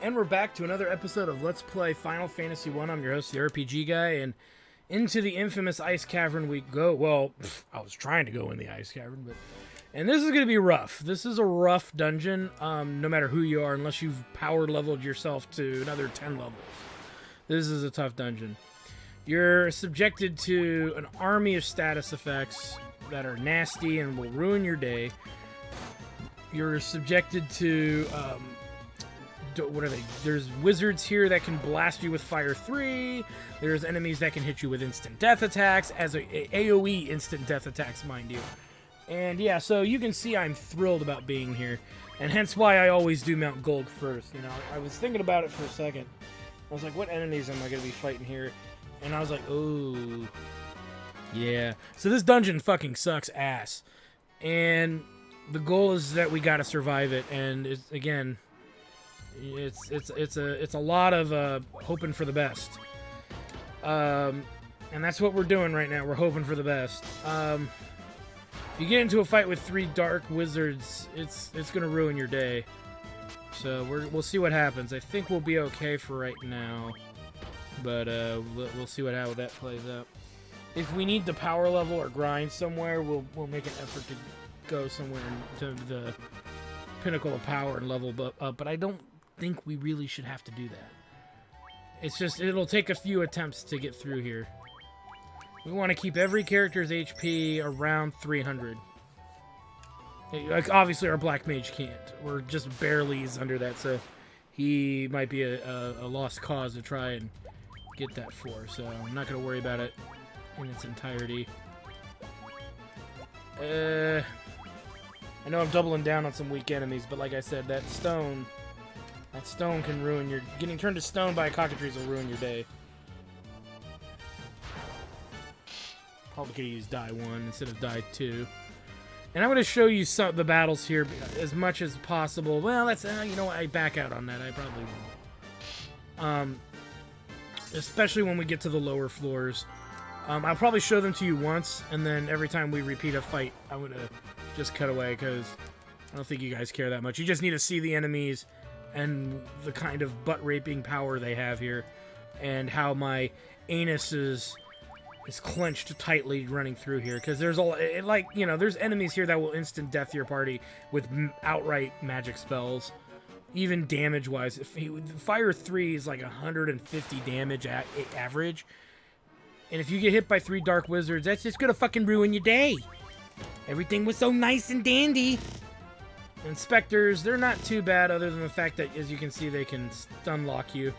And we're back to another episode of Let's Play Final Fantasy 1. I'm your host, the RPG guy, and into the infamous Ice Cavern we go. Well, I was trying to go in the Ice Cavern, but... And this is going to be rough. This is a rough dungeon, no matter who you are, unless you've power leveled yourself to another 10 levels. This is a tough dungeon. You're subjected to an army of status effects that are nasty and will ruin your day. You're subjected to... what are they? There's wizards here that can blast you with Fire 3. There's enemies that can hit you with instant death attacks, as AoE instant death attacks, mind you. And yeah, so you can see I'm thrilled about being here, and hence why I always do Mount Gulg first. You know, I was thinking about it for a second. I was like, what enemies am I going to be fighting here? And I was like, oh, yeah. So this dungeon fucking sucks ass, and the goal is that we got to survive it. And it's, again, it's a lot of hoping for the best, and that's what we're doing right now. We're hoping for the best. If you get into a fight with 3 dark wizards, it's gonna ruin your day. So we'll see what happens. I think we'll be okay for right now, but we'll see how that plays out. If we need to power level or grind somewhere, we'll make an effort to go somewhere to the pinnacle of power and level up. But I don't think we really should have to do that. It's just, it'll take a few attempts to get through here. We want to keep every character's HP around 300. Like, obviously our black mage can't. We're just barely under that, so he might be a lost cause to try and get that for. So I'm not going to worry about it in its entirety. I know I'm doubling down on some weak enemies, but like I said, that stone can ruin your... Getting turned to stone by a cockatrice will ruin your day. Probably could use die 1 instead of die 2. And I'm going to show you the battles here as much as possible. Well, that's... you know what? I back out on that. I probably won't. Especially when we get to the lower floors. I'll probably show them to you once, and then every time we repeat a fight, I'm going to just cut away, because I don't think you guys care that much. You just need to see the enemies and the kind of butt-raping power they have here, and how my anus is clenched tightly running through here, because there's there's enemies here that will instant death your party with outright magic spells, even damage-wise. Fire 3 is like 150 damage average, and if you get hit by 3 dark wizards, that's just gonna fucking ruin your day. Everything was so nice and dandy. And specters, they're not too bad, other than the fact that, as you can see, they can stun lock you.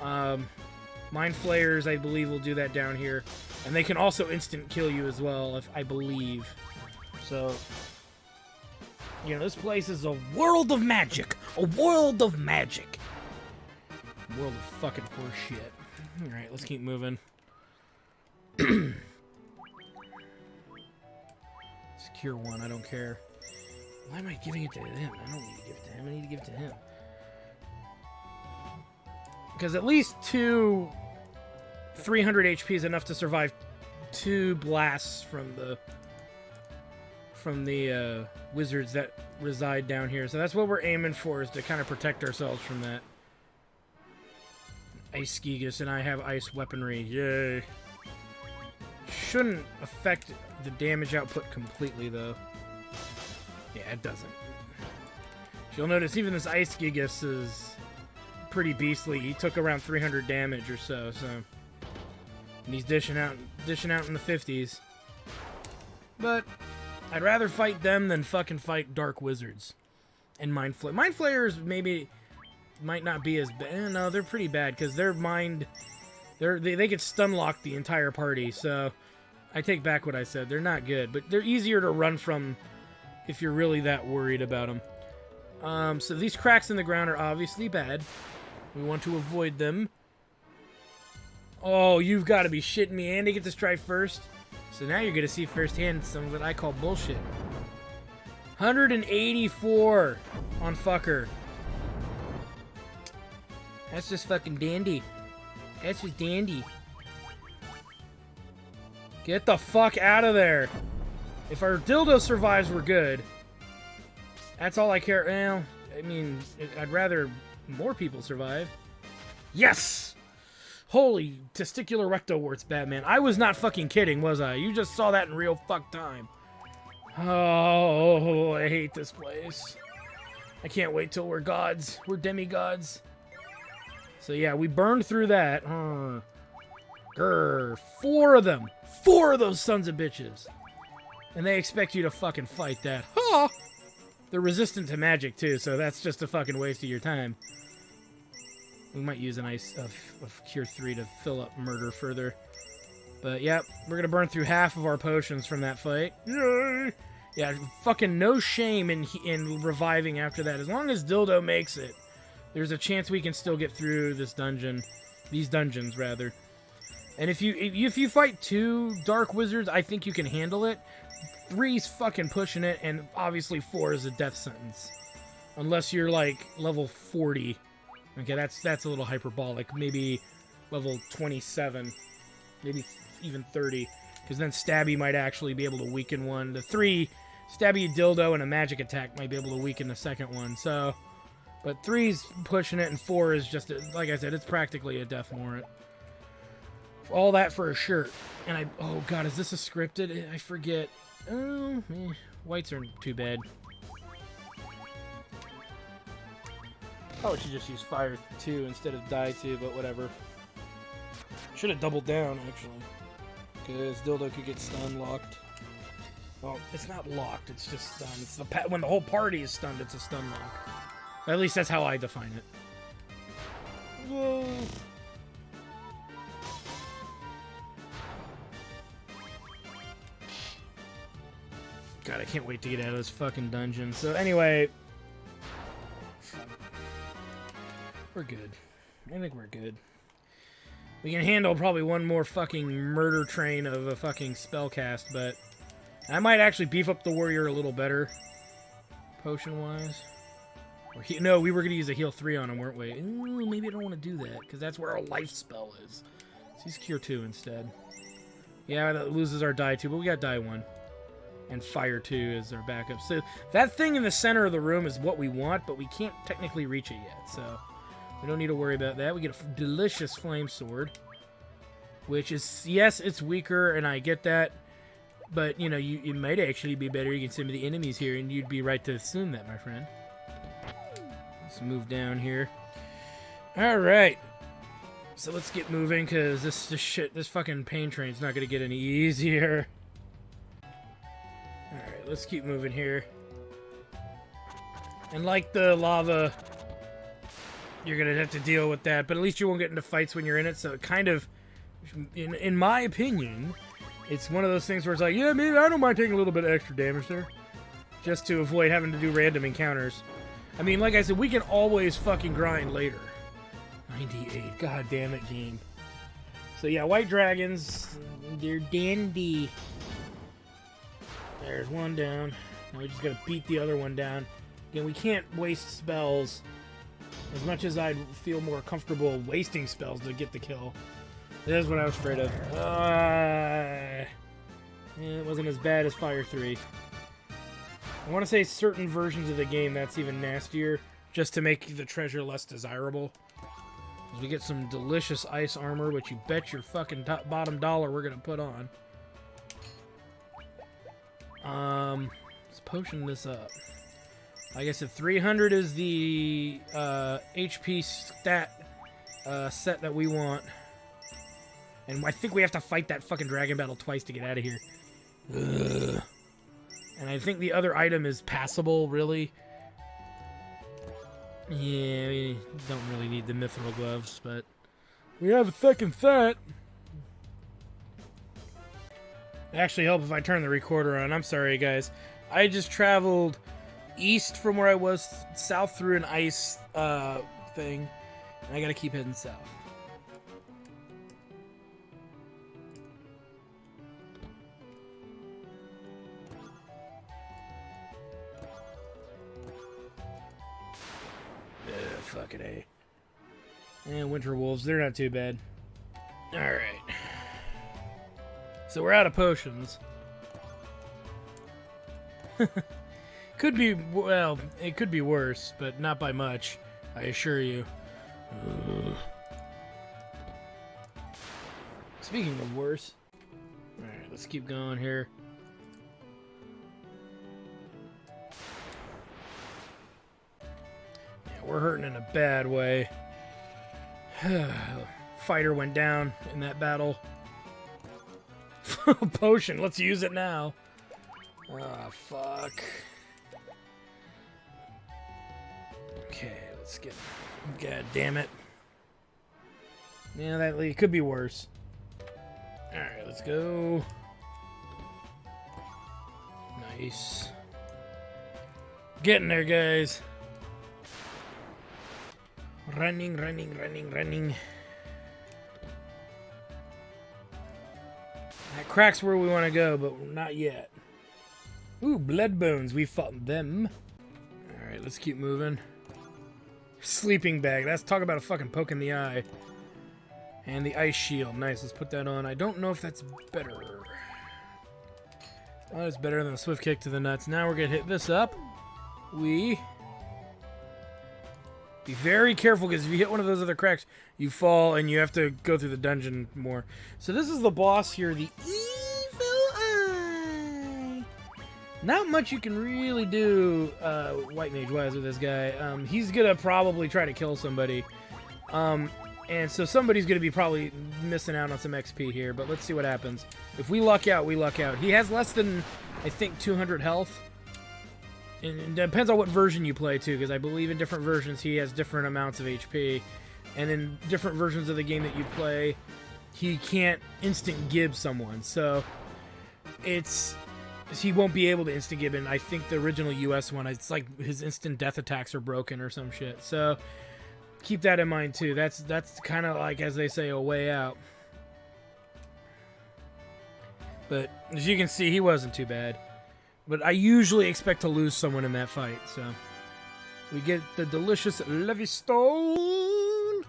Mind flayers, I believe, will do that down here. And they can also instant kill you as well, I believe. So, you know, this place is a world of magic. A world of magic. A world of fucking horseshit. Alright, let's keep moving. Secure 1, I don't care. Why am I giving it to him? I don't need to give it to him. I need to give it to him. Because at least 2 300 HP is enough to survive 2 blasts from the wizards that reside down here. So that's what we're aiming for, is to kind of protect ourselves from that. Ice Gigas, and I have ice weaponry. Yay. Shouldn't affect the damage output completely, though. Yeah, it doesn't. You'll notice even this Ice Gigas is pretty beastly. He took around 300 damage or so, and he's dishing out in the 50s. But I'd rather fight them than fucking fight dark wizards and mind flayers. Mind flayers might not be as bad. No, they're pretty bad, because their mind, they get stun locked the entire party. So I take back what I said. They're not good, but they're easier to run from if you're really that worried about them. So these cracks in the ground are obviously bad. We want to avoid them. Oh, you've got to be shitting me, and they get to strike first. So now you're going to see firsthand some of what I call bullshit. 184 on fucker. That's just fucking dandy. That's just dandy. Get the fuck out of there. If our dildo survives, we're good. That's all I care. Well, I mean, I'd rather more people survive. Yes! Holy testicular recto warts, Batman. I was not fucking kidding, was I? You just saw that in real fuck time. Oh, I hate this place. I can't wait till we're gods. We're demigods. So yeah, we burned through that. Grr. 4 of them. 4 of those sons of bitches. And they expect you to fucking fight that. Huh! They're resistant to magic too, so that's just a fucking waste of your time. We might use an ice of Cure 3 to fill up murder further. But yeah, we're gonna burn through half of our potions from that fight. Yay! Yeah, fucking no shame in reviving after that. As long as Dildo makes it, there's a chance we can still get through this dungeon. These dungeons, rather. And if you fight 2 Dark Wizards, I think you can handle it. 3's fucking pushing it, and obviously 4 is a death sentence. Unless you're, like, level 40. Okay, that's a little hyperbolic. Maybe level 27. Maybe even 30. Because then Stabby might actually be able to weaken one. The 3, Stabby, Dildo, and a magic attack might be able to weaken the second one. So, but 3's pushing it, and 4 is just, like I said, it's practically a death warrant. All that for a shirt. And oh god, is this a scripted? I forget. Oh, whites aren't too bad. Probably should just use fire 2 instead of die 2, but whatever. Should have doubled down, actually. Because Dildo could get stun locked. Well, it's not locked, it's just stunned. It's when the whole party is stunned, it's a stun lock. At least that's how I define it. Whoa. God, I can't wait to get out of this fucking dungeon. So anyway, we're good. I think we're good. We can handle probably one more fucking murder train of a fucking spell cast, but I might actually beef up the warrior a little better, potion-wise. Or no, we were going to use a heal 3 on him, weren't we? Ooh, maybe I don't want to do that, because that's where our life spell is. Let's use Cure 2 instead. Yeah, that loses our die 2, but we got die 1. And fire 2 is our backup. So that thing in the center of the room is what we want, but we can't technically reach it yet, so we don't need to worry about that. We get a delicious flame sword, which is, yes, it's weaker, and I get that, but, you know, it might actually be better. You can send me the enemies here, and you'd be right to assume that, my friend. Let's move down here. All right. So let's get moving, because this fucking pain train's not going to get any easier. Alright, let's keep moving here. And like the lava, you're going to have to deal with that, but at least you won't get into fights when you're in it, so it kind of, in my opinion, it's one of those things where it's like, yeah, maybe I don't mind taking a little bit of extra damage there. Just to avoid having to do random encounters. I mean, like I said, we can always fucking grind later. 98, god damn it, game. So yeah, white dragons, they're dandy. There's one down. Now we just gotta beat the other one down. Again, we can't waste spells. As much as I'd feel more comfortable wasting spells to get the kill. That's what I was afraid of. It wasn't as bad as Fire 3. I want to say certain versions of the game that's even nastier, just to make the treasure less desirable. As we get some delicious ice armor, which you bet your fucking bottom dollar we're gonna put on. Let's potion this up. Like I said, 300 is the HP stat set that we want. And I think we have to fight that fucking dragon battle twice to get out of here. Ugh. And I think the other item is passable, really. Yeah, we don't really need the mithril gloves, but we have a second set. It actually helps if I turn the recorder on. I'm sorry, guys. I just traveled east from where I was, south through an ice thing, and I gotta keep heading south. Fucking A. And winter wolves, they're not too bad. Alright. So we're out of potions. Could be, well, it could be worse, but not by much. I assure you. Ugh. Speaking of worse. Alright, let's keep going here. Yeah, we're hurting in a bad way. Fighter went down in that battle. Potion, let's use it now. Ah, fuck. Okay, let's get... God damn it. Yeah, that could be worse. Alright, let's go. Nice. Getting there, guys. Running, running, running, running. That crack's where we want to go, but not yet. Ooh, blood bones. We fought them. Alright, let's keep moving. Sleeping bag. That's talk about a fucking poke in the eye. And the ice shield. Nice, let's put that on. I don't know if that's better. Oh, it's better than a swift kick to the nuts. Now we're going to hit this up. We... Be very careful, because if you hit one of those other cracks, you fall and you have to go through the dungeon more. So this is the boss here, the Evil Eye. Not much you can really do White Mage-wise with this guy. He's going to probably try to kill somebody. And so somebody's going to be probably missing out on some XP here, but let's see what happens. If we luck out, we luck out. He has less than, I think, 200 health. And it depends on what version you play, too, because I believe in different versions he has different amounts of HP. And in different versions of the game that you play, he can't instant gib someone. So he won't be able to instant gib, and I think the original US one, it's like his instant death attacks are broken or some shit. So keep that in mind, too. That's kind of like, as they say, a way out. But as you can see, he wasn't too bad. But I usually expect to lose someone in that fight, so... We get the delicious Levy Stone!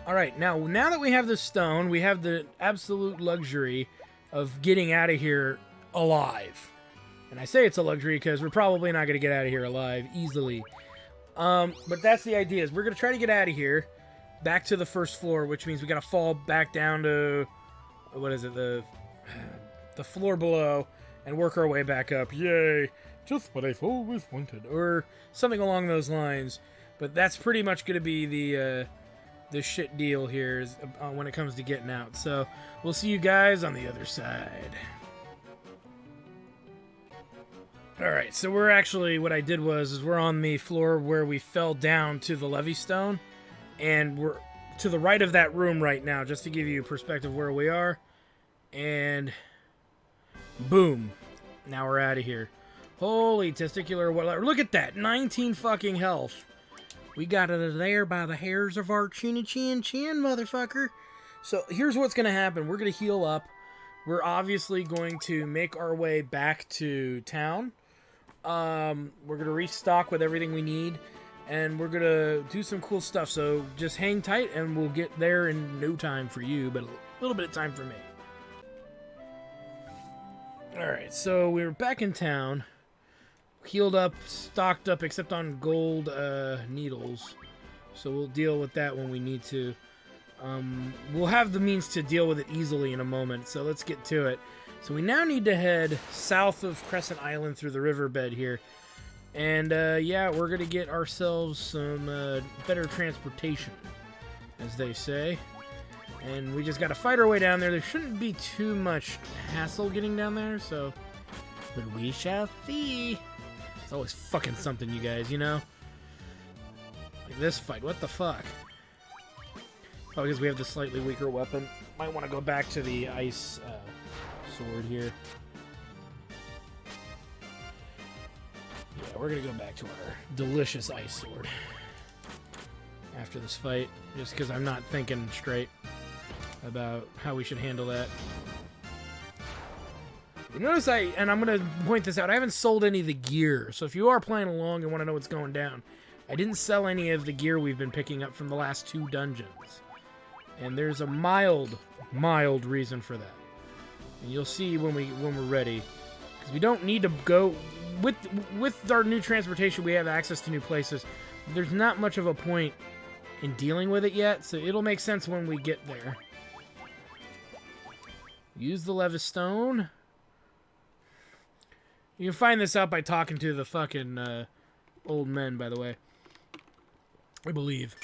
Alright, now that we have the stone, we have the absolute luxury of getting out of here alive. And I say it's a luxury because we're probably not going to get out of here alive easily. But that's the idea, is we're going to try to get out of here, back to the first floor, which means we got to fall back down to... What is it? The floor below... and work our way back up. Yay! Just what I've always wanted. Or something along those lines. But that's pretty much going to be the shit deal here is, when it comes to getting out. So, we'll see you guys on the other side. Alright, so we're actually, what I did was we're on the floor where we fell down to the Levy Stone. And we're to the right of that room right now, just to give you perspective where we are. And... boom. Now we're out of here. Holy testicular... Look at that. 19 fucking health. We got it there by the hairs of our chinny chin chin, motherfucker. So here's what's going to happen. We're going to heal up. We're obviously going to make our way back to town. We're going to restock with everything we need. And we're going to do some cool stuff. So just hang tight and we'll get there in no time for you. But a little bit of time for me. Alright, so we're back in town, healed up, stocked up, except on gold needles, so we'll deal with that when we need to. We'll have the means to deal with it easily in a moment, so let's get to it. So we now need to head south of Crescent Island through the riverbed here, and yeah, we're going to get ourselves some better transportation, as they say. And we just got to fight our way down there. There shouldn't be too much hassle getting down there, so... But we shall see. It's always fucking something, you guys, you know? Like this fight, what the fuck? Oh, because we have the slightly weaker weapon. Might want to go back to the ice sword here. Yeah, we're going to go back to our delicious ice sword. After this fight, just because I'm not thinking straight about how we should handle that. You notice and I'm going to point this out, I haven't sold any of the gear, so if you are playing along and want to know what's going down, I didn't sell any of the gear we've been picking up from the last 2 dungeons. And there's a mild reason for that. And you'll see when we're ready. Because we don't need to go... With our new transportation, we have access to new places. there's not much of a point in dealing with it yet, so it'll make sense when we get there. Use the Levis Stone. You can find this out by talking to the fucking old men, by the way. I believe.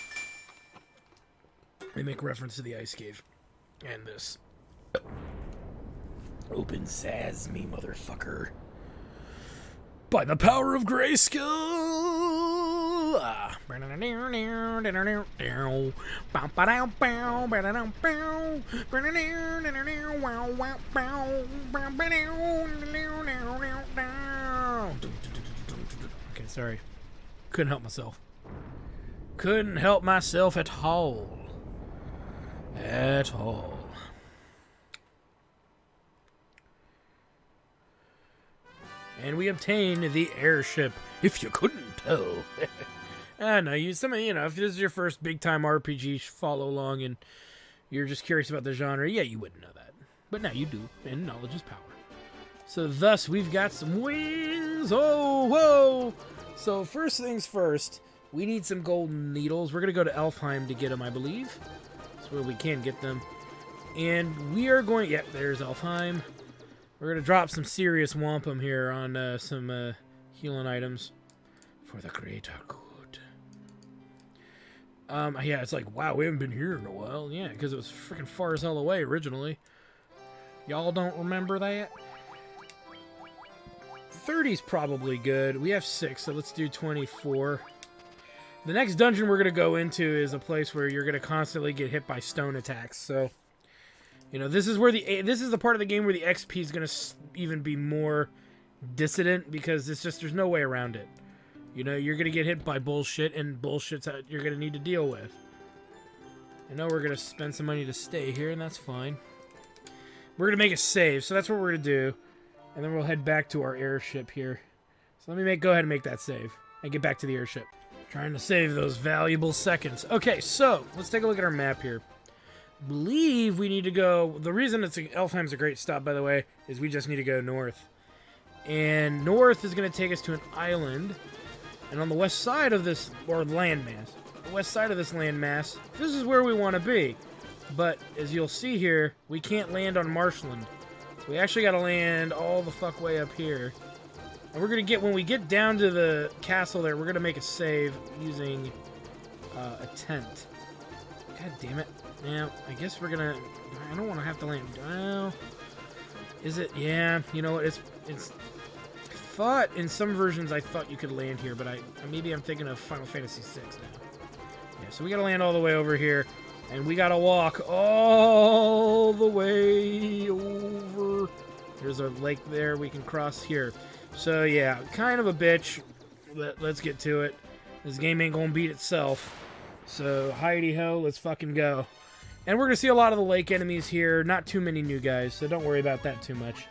They make reference to the ice cave. And this. Open Sesame, motherfucker. By the power of Grayskull! Okay, sorry. Couldn't help myself. Couldn't help myself at all. At all. And we obtain the airship, if you couldn't tell. No, if this is your first big-time RPG, follow along, and you're just curious about the genre, yeah, you wouldn't know that. But now you do, and knowledge is power. So thus, we've got some wings. Oh, whoa! So first things first, we need some golden needles. We're going to go to Elfheim to get them, I believe. That's where we can get them. And we are going... Yep, there's Elfheim. We're going to drop some serious wampum here on some healing items for the greater good. Yeah, it's like, wow, we haven't been here in a while. Yeah, because it was freaking far as hell away originally. Y'all don't remember that? 30's probably good. We have 6, so let's do 24. The next dungeon we're going to go into is a place where you're going to constantly get hit by stone attacks, so... this is where this is the part of the game where the XP is going to even be more dissident, because it's just, there's no way around it. You're going to get hit by bullshit, and bullshit's that you're going to need to deal with. I know we're going to spend some money to stay here, and that's fine. We're going to make a save, so that's what we're going to do. And then we'll head back to our airship here. So let me go ahead and make that save, and get back to the airship. Trying to save those valuable seconds. Okay, so, let's take a look at our map here. Believe we need to go... The reason Elfheim's a great stop, by the way, is we just need to go north. And north is going to take us to an island. And on the west side of this... Or landmass. The west side of this landmass, this is where we want to be. But, as you'll see here, we can't land on marshland. So we actually got to land all the fuck way up here. And we're going to get... When we get down to the castle there, we're going to make a save using a tent. God damn it. Now, I guess we're gonna... I don't want to have to land... Well... Is it? Yeah, you know what? It's... I thought, in some versions, I thought you could land here, but maybe I'm thinking of Final Fantasy VI now. Yeah, so we gotta land all the way over here, and we gotta walk all the way over... There's a lake there we can cross here. So, yeah, kind of a bitch. Let's get to it. This game ain't gonna beat itself. So, hidey-ho, let's fucking go. And we're going to see a lot of the lake enemies here. Not too many new guys, so don't worry about that too much.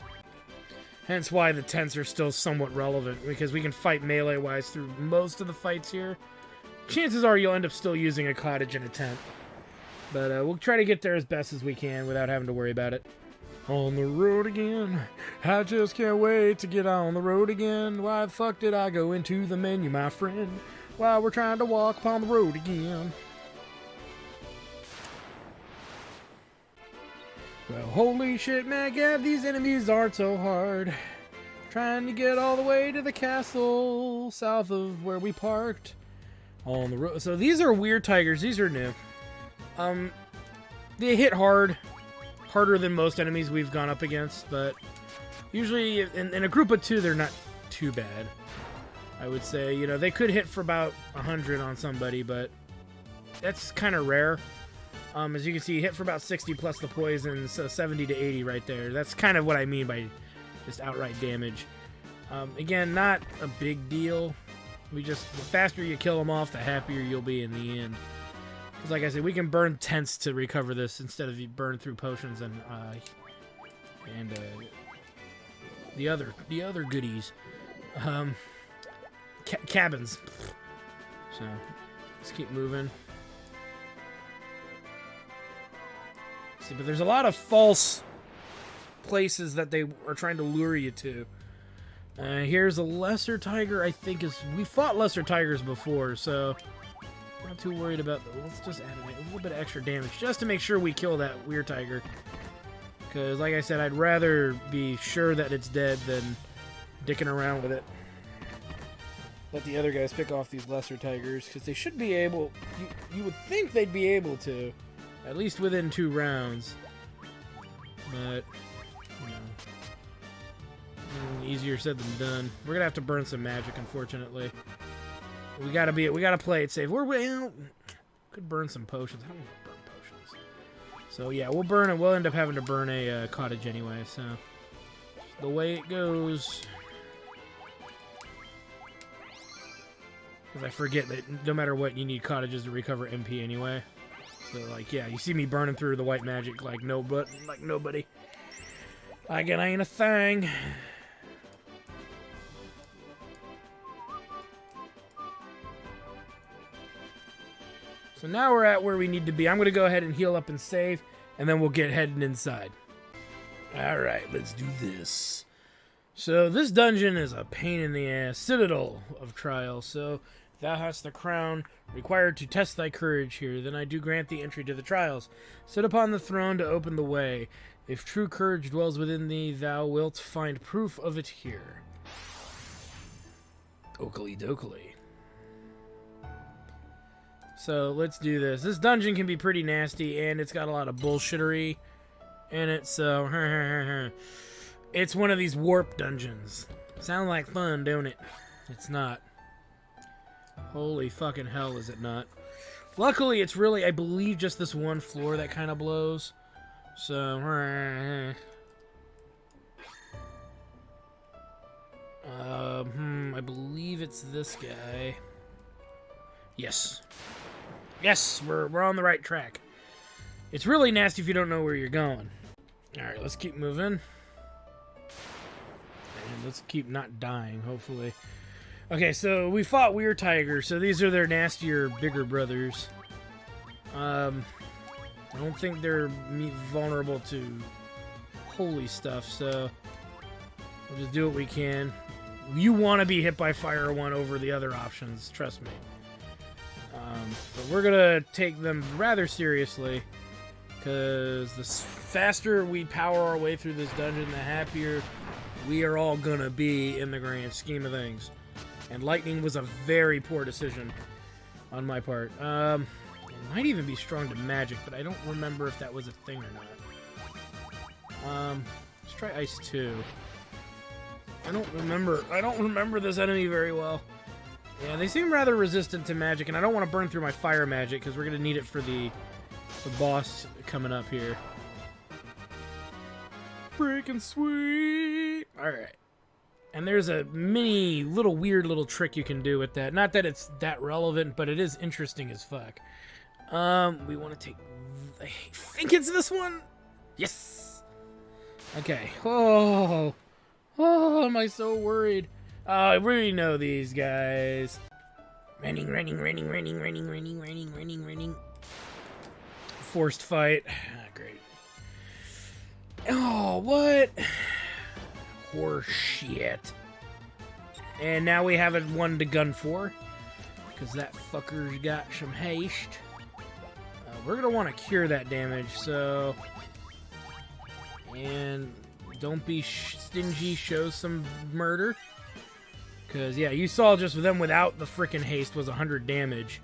Hence why the tents are still somewhat relevant, because we can fight melee-wise through most of the fights here. Chances are you'll end up still using a cottage and a tent. But we'll try to get there as best as we can without having to worry about it. On the road again. I just can't wait to get on the road again. Why the fuck did I go into the menu, my friend? While we're trying to walk upon the road again. Well, holy shit, man, God, these enemies aren't so hard. Trying to get all the way to the castle south of where we parked on the road. So these are weird tigers. These are new. They hit hard. Harder than most enemies we've gone up against, but usually in a group of 2, they're not too bad. I would say, they could hit for about 100 on somebody, but that's kind of rare. As you can see, hit for about 60 plus the poison, so 70 to 80 right there. That's kind of what I mean by just outright damage. Again, not a big deal. The faster you kill them off, the happier you'll be in the end. Because like I said, we can burn tents to recover this instead of you burn through potions and the other goodies. Cabins. So, let's keep moving. See, but there's a lot of false places that they are trying to lure you to. Here's a lesser tiger. I think we fought lesser tigers before, so not too worried about. Let's just add a little bit of extra damage just to make sure we kill that weird tiger. Because, like I said, I'd rather be sure that it's dead than dicking around with it. Let the other guys pick off these lesser tigers, because they should be able... You would think they'd be able to, at least within 2 rounds. But, you know, easier said than done. We're gonna have to burn some magic, unfortunately. We gotta play it safe. Could burn some potions. I don't want to burn potions. So yeah, we'll end up having to burn a cottage anyway, so the way it goes. Because I forget that no matter what, you need cottages to recover MP anyway. So like, yeah, you see me burning through the white magic like nobody. Like it ain't a thing. So now we're at where we need to be. I'm going to go ahead and heal up and save, and then we'll get heading inside. Alright, let's do this. So this dungeon is a pain in the ass. Citadel of Trial. So thou hast the crown required to test thy courage here. Then I do grant thee entry to the trials. Sit upon the throne to open the way. If true courage dwells within thee, thou wilt find proof of it here. Oakley dokley. So let's do this. This dungeon can be pretty nasty, and it's got a lot of bullshittery in it, so it's one of these warp dungeons. Sound like fun, don't it? It's not. Holy fucking hell, is it not? Luckily, it's really, I believe, just this one floor that kind of blows. So, I believe it's this guy. Yes. Yes, we're on the right track. It's really nasty if you don't know where you're going. Alright, let's keep moving. And let's keep not dying, hopefully. Okay, so we fought Weird Tiger, so these are their nastier, bigger brothers. I don't think they're vulnerable to holy stuff, so we'll just do what we can. You want to be hit by Fire 1 over the other options, trust me. But we're gonna take them rather seriously, because the faster we power our way through this dungeon, the happier we are all gonna be in the grand scheme of things. And lightning was a very poor decision on my part. It might even be strong to magic, but I don't remember if that was a thing or not. Let's try ice 2. I don't remember this enemy very well. Yeah, they seem rather resistant to magic, and I don't want to burn through my fire magic, because we're going to need it for the boss coming up here. Freaking sweet! Alright. And there's a weird little trick you can do with that. Not that it's that relevant, but it is interesting as fuck. We want to take... I think it's this one? Yes! Okay. Oh, am I so worried? Oh, I really know these guys. Running. Forced fight. Ah, great. Oh, what? Horse shit. And now we have one to gun for, because that fucker's got some haste. We're going to want to cure that damage, so... And don't be stingy, show some murder. Because, yeah, you saw just with them without the frickin' haste was 100 damage.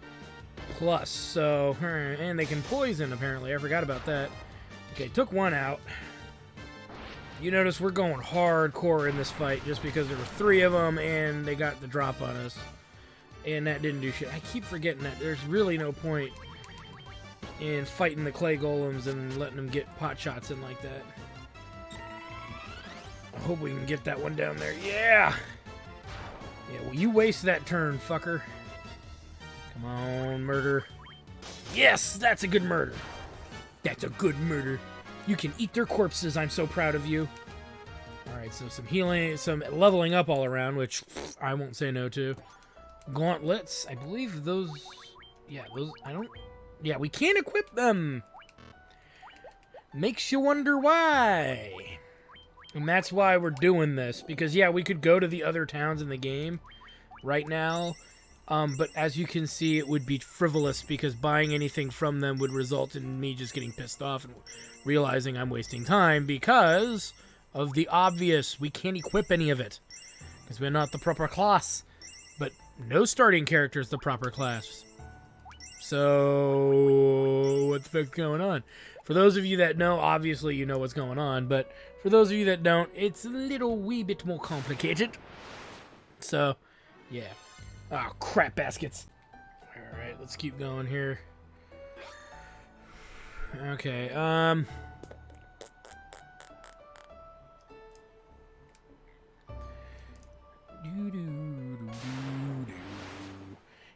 Plus, so... And they can poison, apparently. I forgot about that. Okay, took one out. You notice we're going hardcore in this fight just because there were 3 of them and they got the drop on us. And that didn't do shit. I keep forgetting that there's really no point in fighting the clay golems and letting them get pot shots in like that. I hope we can get that one down there. Yeah! Yeah, well, you waste that turn, fucker. Come on, murder. Yes, that's a good murder. That's a good murder. You can eat their corpses. I'm so proud of you. Alright, so some healing, some leveling up all around, which I won't say no to. Gauntlets. I believe those... Yeah, those... I don't... Yeah, we can't equip them. Makes you wonder why. And that's why we're doing this. Because, yeah, we could go to the other towns in the game right now. But as you can see, it would be frivolous because buying anything from them would result in me just getting pissed off and realizing I'm wasting time because of the obvious. We can't equip any of it because we're not the proper class. But no starting character is the proper class. So, what the fuck's going on? For those of you that know, obviously you know what's going on. But for those of you that don't, it's a little wee bit more complicated. So, yeah. Oh, crap baskets. Alright, let's keep going here. Okay,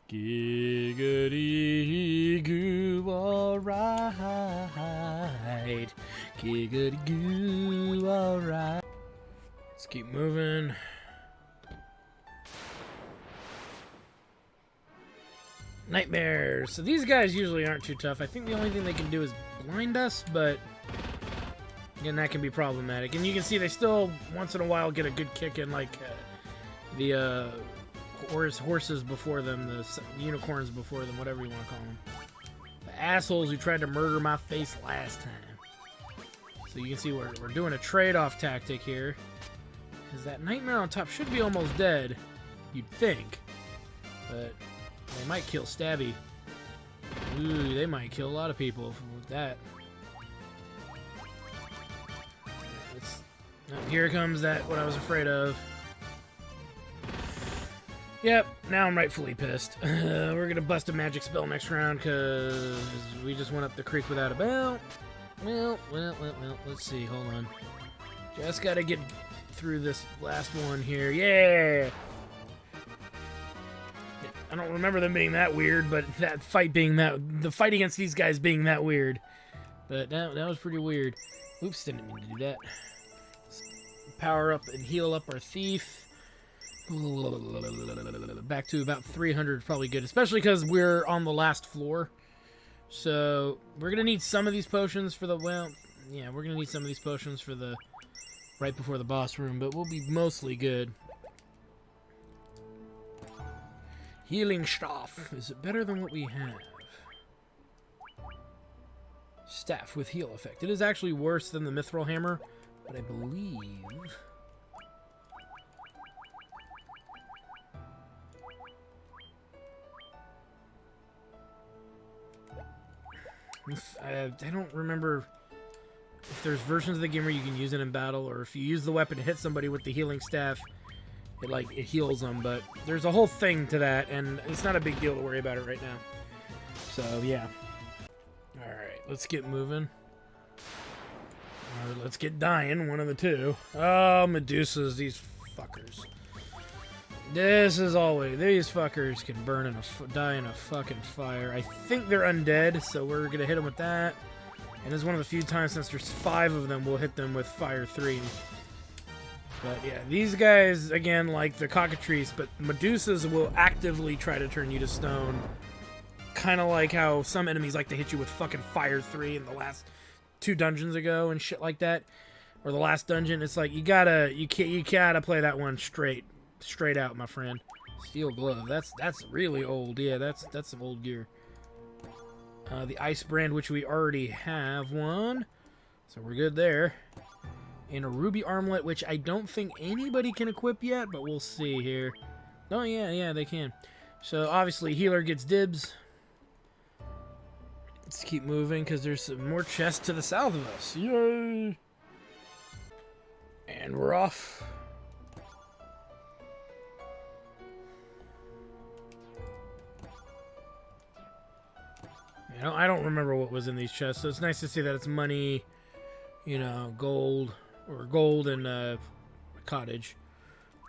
Giggity goo, alright. Giggity goo, alright. Let's keep moving. Nightmares. So these guys usually aren't too tough. I think the only thing they can do is blind us, but again, that can be problematic. And you can see they still, once in a while, get a good kick in, like the horses before them, the unicorns before them, whatever you want to call them. The assholes who tried to murder my face last time. So you can see we're doing a trade-off tactic here. Because that nightmare on top should be almost dead, you'd think. But they might kill Stabby. Ooh, they might kill a lot of people with that. Here comes that, what I was afraid of. Yep, now I'm rightfully pissed. We're gonna bust a magic spell next round because we just went up the creek without a bell. Well, let's see, hold on. Just gotta get through this last one here. Yeah! I don't remember them being that weird, but that fight being the fight against these guys being that weird. But that was pretty weird. Oops, didn't mean to do that. Let's power up and heal up our thief. Back to about 300 is probably good, especially because we're on the last floor. So we're gonna need some of these potions for the we're gonna need some of these potions for the right before the boss room, but we'll be mostly good. Healing staff. Is it better than what we have? Staff with heal effect. It is actually worse than the mithril hammer, but I believe I don't remember if there's versions of the game where you can use it in battle, or if you use the weapon to hit somebody with the healing staff, it heals them, but there's a whole thing to that, and it's not a big deal to worry about it right now. So, yeah. Alright, let's get moving. Or let's get dying, one of the two. Oh, Medusas, these fuckers. This is always, these fuckers can die in a fucking fire. I think they're undead, so we're gonna hit them with that. And this is one of the few times, since there's 5 of them, we'll hit them with Fire 3. But yeah, these guys, again, like the cockatrice, but Medusas will actively try to turn you to stone. Kind of like how some enemies like to hit you with fucking Fire 3 in the last 2 dungeons ago and shit like that. Or the last dungeon. It's like, you gotta play that one straight out, my friend. Steel glove. That's really old. Yeah, that's some old gear. The ice brand, which we already have one. So we're good there. And a ruby armlet, which I don't think anybody can equip yet, but we'll see here. Oh, yeah, they can. So, obviously, healer gets dibs. Let's keep moving, because there's some more chests to the south of us. Yay! And we're off. I don't remember what was in these chests, so it's nice to see that it's money, gold, or gold and cottage.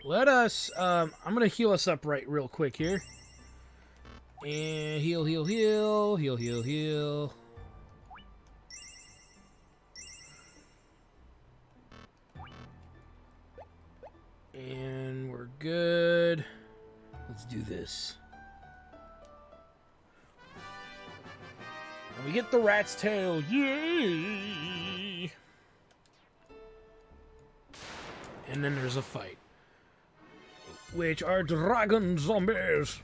Let us, I'm going to heal us up real quick here. And heal. And we're good. Let's do this. And we get the rat's tail. Yay! and then there's a fight, which are dragon zombies.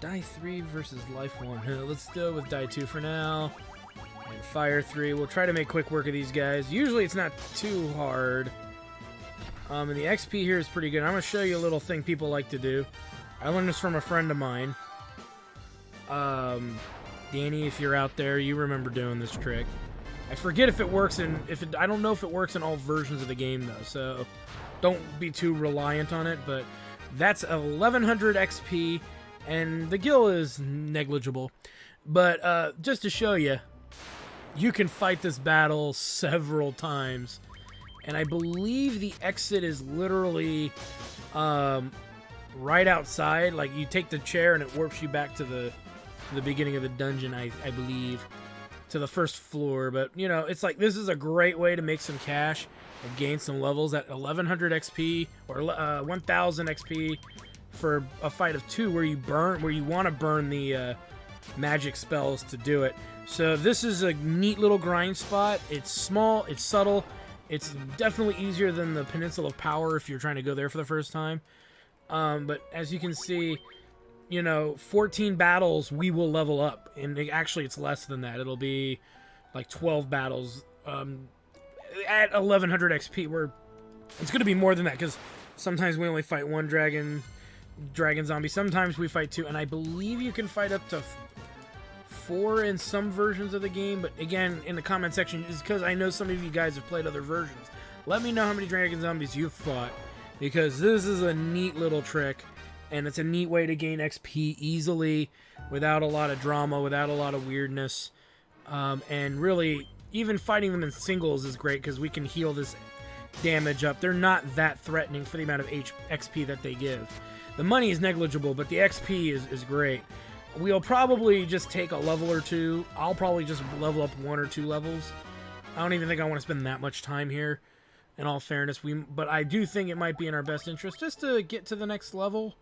Die 3 versus life 1. Let's go with die 2 for now. And fire 3. We'll try to make quick work of these guys. Usually it's not too hard. And the XP here is pretty good. I'm going to show you a little thing people like to do. I learned this from a friend of mine. Danny, if you're out there, you remember doing this trick. I forget if it works in... I don't know if it works in all versions of the game, though, so don't be too reliant on it, but that's 1100 XP, and the gil is negligible. But just to show you, you can fight this battle several times, and I believe the exit is literally right outside. Like, you take the chair and it warps you back to the beginning of the dungeon, I believe, to the first floor. But, you know, it's like, this is a great way to make some cash and gain some levels at 1100 XP or 1000 XP for a fight of 2 where you want to burn the magic spells to do it. So this is a neat little grind spot. It's small, it's subtle, it's definitely easier than the Peninsula of Power if you're trying to go there for the first time. But as you can see, you know, 14 battles we will level up, and actually it's less than that. It'll be like 12 battles at 1100 XP. It's going to be more than that because sometimes we only fight one dragon zombie. Sometimes we fight 2, and I believe you can fight up to 4 in some versions of the game. But again, in the comment section, is because I know some of you guys have played other versions. Let me know how many dragon zombies you've fought, because this is a neat little trick, and it's a neat way to gain XP easily without a lot of drama, without a lot of weirdness. And really, even fighting them in singles is great because we can heal this damage up. They're not that threatening for the amount of XP that they give. The money is negligible, but the XP is great. We'll probably just take a level or 2. I'll probably just level up 1 or 2 levels. I don't even think I want to spend that much time here, in all fairness. But I do think it might be in our best interest just to get to the next level.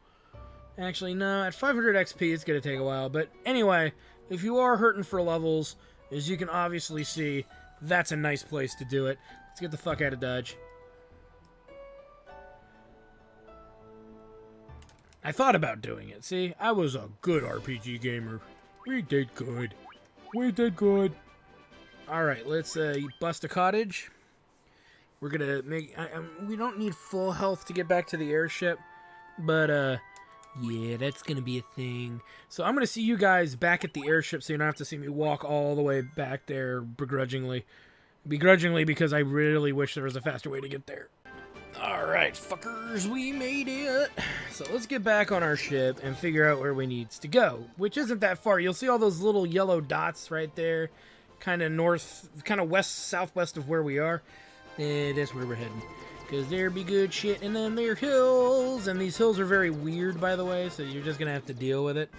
Actually, no, at 500 XP, it's going to take a while. But anyway, if you are hurting for levels, as you can obviously see, that's a nice place to do it. Let's get the fuck out of Dodge. I thought about doing it. See, I was a good RPG gamer. We did good. We did good. Alright, let's bust a cottage. We're gonna make... we don't need full health to get back to the airship, but, yeah, that's gonna be a thing. So I'm gonna see you guys back at the airship so you don't have to see me walk all the way back there begrudgingly. Begrudgingly because I really wish there was a faster way to get there. Alright, fuckers, we made it. So let's get back on our ship and figure out where we need to go, which isn't that far. You'll see all those little yellow dots right there, kind of north, kind of west, southwest of where we are. And that's where we're heading. Because there be good shit, and then there are hills. And these hills are very weird, by the way, so you're just going to have to deal with it.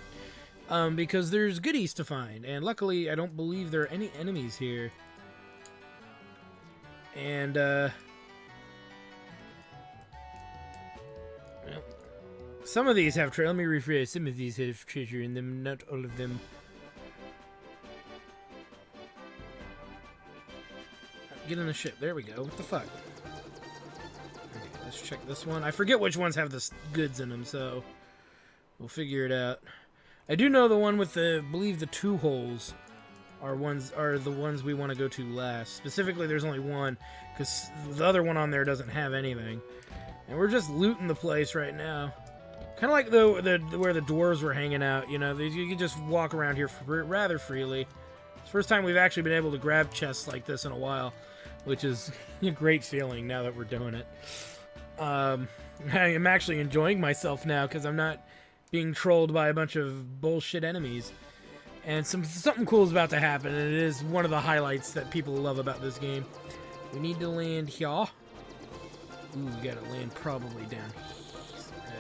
Because there's goodies to find. And luckily, I don't believe there are any enemies here. And, well, some of these have treasure. Let me rephrase. Some of these have treasure in them, not all of them. Get in the ship. There we go. What the fuck? Okay, let's check this one. I forget which ones have the goods in them, so we'll figure it out. I do know the one with the, I believe the 2 holes are the ones we want to go to last. Specifically, there's only one, because the other one on there doesn't have anything. And we're just looting the place right now. Kind of like where the dwarves were hanging out, you know. You can just walk around here rather freely. It's the first time we've actually been able to grab chests like this in a while, which is a great feeling now that we're doing it. I am actually enjoying myself now because I'm not being trolled by a bunch of bullshit enemies. And something cool is about to happen, and it is one of the highlights that people love about this game. We need to land here. Ooh, we gotta land probably down here.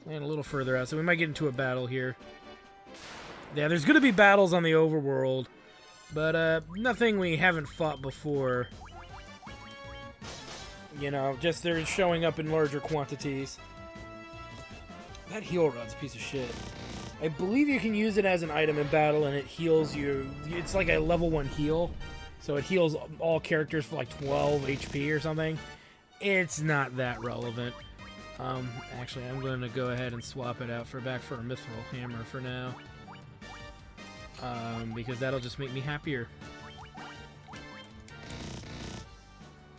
Land a little further out, so we might get into a battle here. Yeah, there's gonna be battles on the overworld, but nothing we haven't fought before. You know, just they're showing up in larger quantities. That heal rod's a piece of shit. I believe you can use it as an item in battle and it heals you. It's like a level 1 heal. so it heals all characters for like 12 HP or something. It's not that relevant. Actually, I'm going to go ahead and swap it out back for a mithril hammer for now. Because that'll just make me happier.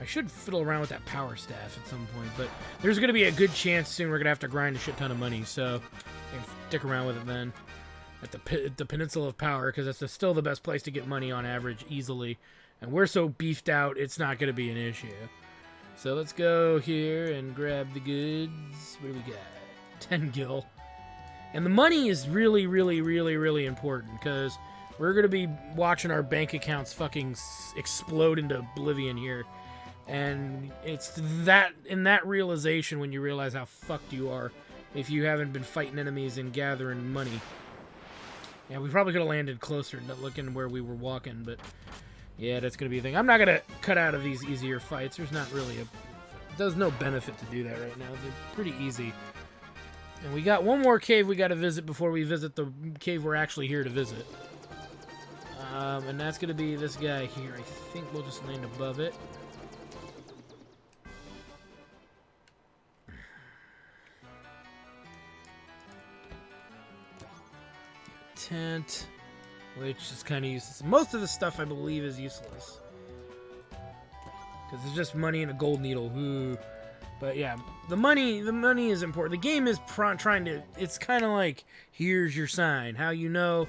I should fiddle around with that power staff at some point, but there's going to be a good chance soon we're going to have to grind a shit ton of money, so I can stick around with it then. At the Peninsula of Power, because that's still the best place to get money on average easily. And we're so beefed out, it's not going to be an issue. So let's go here and grab the goods. What do we got? 10 gil. And the money is really, really, really, really important, because we're going to be watching our bank accounts fucking explode into oblivion here. And it's that in that realization when you realize how fucked you are if you haven't been fighting enemies and gathering money. Yeah, we probably could have landed closer, not looking where we were walking, but yeah, that's going to be a thing. I'm not going to cut out of these easier fights. There's not really there's no benefit to do that right now. They're pretty easy. And we got one more cave we got to visit before we visit the cave we're actually here to visit. And that's going to be this guy here. I think we'll just land above it. Tent, which is kind of useless. Most of the stuff I believe is useless because it's just money and a gold needle. Ooh. But yeah, the money is important. The game is trying to. It's kind of like, here's your sign. How you know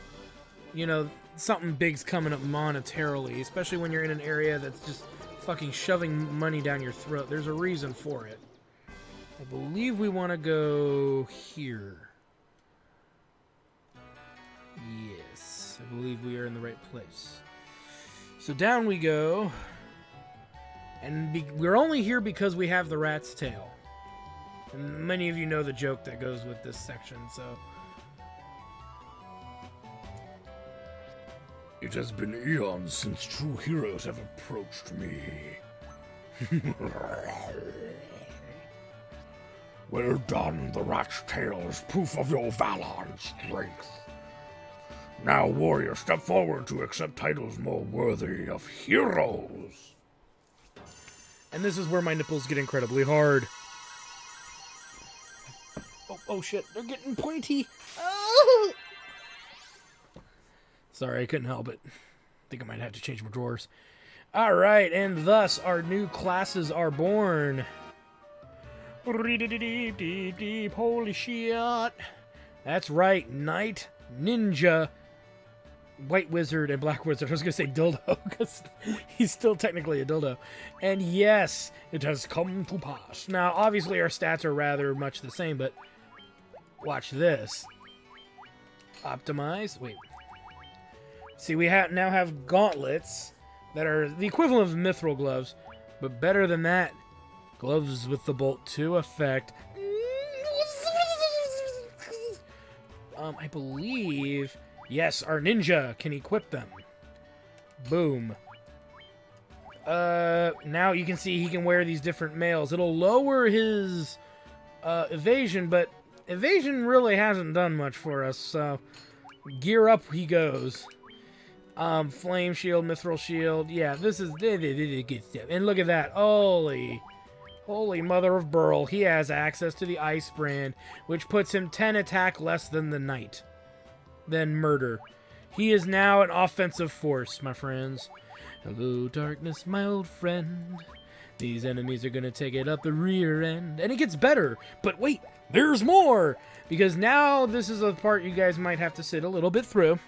something big's coming up monetarily, especially when you're in an area that's just fucking shoving money down your throat. There's a reason for it. I believe we want to go here. Yes, I believe we are in the right place. So down we go. And we're only here because we have the rat's tail. And many of you know the joke that goes with this section, so... It has been eons since true heroes have approached me. Well done, the rat's tail is proof of your valor and strength. Now, warrior, step forward to accept titles more worthy of heroes. And this is where my nipples get incredibly hard. Oh shit, they're getting pointy. Oh! Sorry, I couldn't help it. I think I might have to change my drawers. Alright, and thus our new classes are born. Holy shit. That's right, Knight, Ninja, White Wizard, and Black Wizard. I was going to say dildo, because he's still technically a dildo. And yes, it has come to pass. Now, obviously, our stats are rather much the same, but watch this. Optimize. Wait. See, we now have gauntlets that are the equivalent of mithril gloves, but better than that, gloves with the Bolt 2 effect. I believe... Yes, our ninja can equip them. Boom. Now you can see he can wear these different mails. It'll lower his evasion, but evasion really hasn't done much for us, so gear up he goes. Flame shield, mithril shield. Yeah, this is good stuff. And look at that. Holy mother of Burl. He has access to the ice brand, which puts him 10 attack less than the knight. Than murder. He is now an offensive force, my friends. Hello, darkness, my old friend. These enemies are gonna take it up the rear end. And it gets better. But wait, there's more! Because now this is a part you guys might have to sit a little bit through.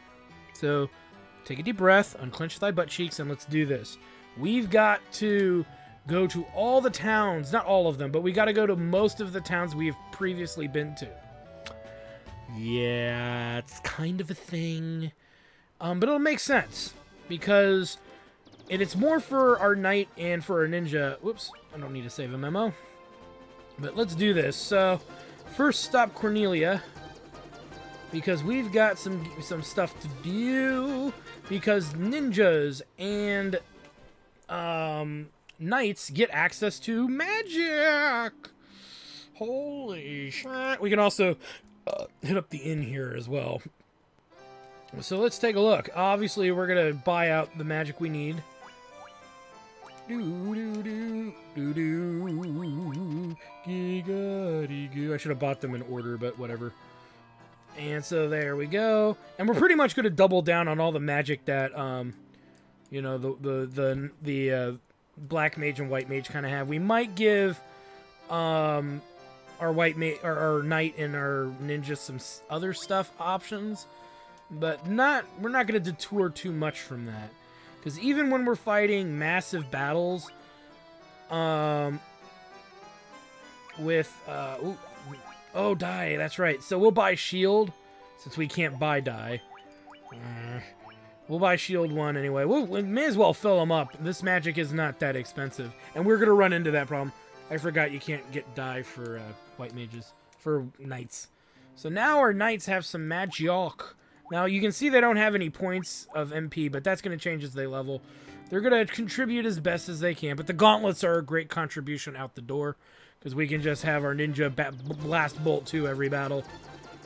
So, take a deep breath, unclench thy butt cheeks, and let's do this. We've got to go to all the towns, not all of them, but we gotta go to most of the towns we've previously been to. Yeah, it's kind of a thing. But it'll make sense. Because it's more for our knight and for our ninja. Whoops, I don't need to save a memo. But let's do this. So, first stop Cornelia. Because we've got some stuff to do. Because ninjas and knights get access to magic. Holy shit. We can also... hit up the inn here as well. So let's take a look. Obviously, we're going to buy out the magic we need. I should have bought them in order, but whatever. And so there we go. And we're pretty much going to double down on all the magic that, you know, the black mage and white mage kind of have. We might give our white mage, our knight and our ninja some other stuff options, but we're not going to detour too much from that. Because even when we're fighting massive battles, with die, that's right. So we'll buy shield, since we can't buy die. We'll buy shield 1 anyway. We may as well fill them up. This magic is not that expensive, and we're gonna run into that problem. I forgot you can't get die for white mages, for knights. So now our knights have some magic. Now you can see they don't have any points of MP, but that's gonna change as they level. They're gonna contribute as best as they can, but the gauntlets are a great contribution out the door. Because we can just have our ninja blast bolt 2 every battle.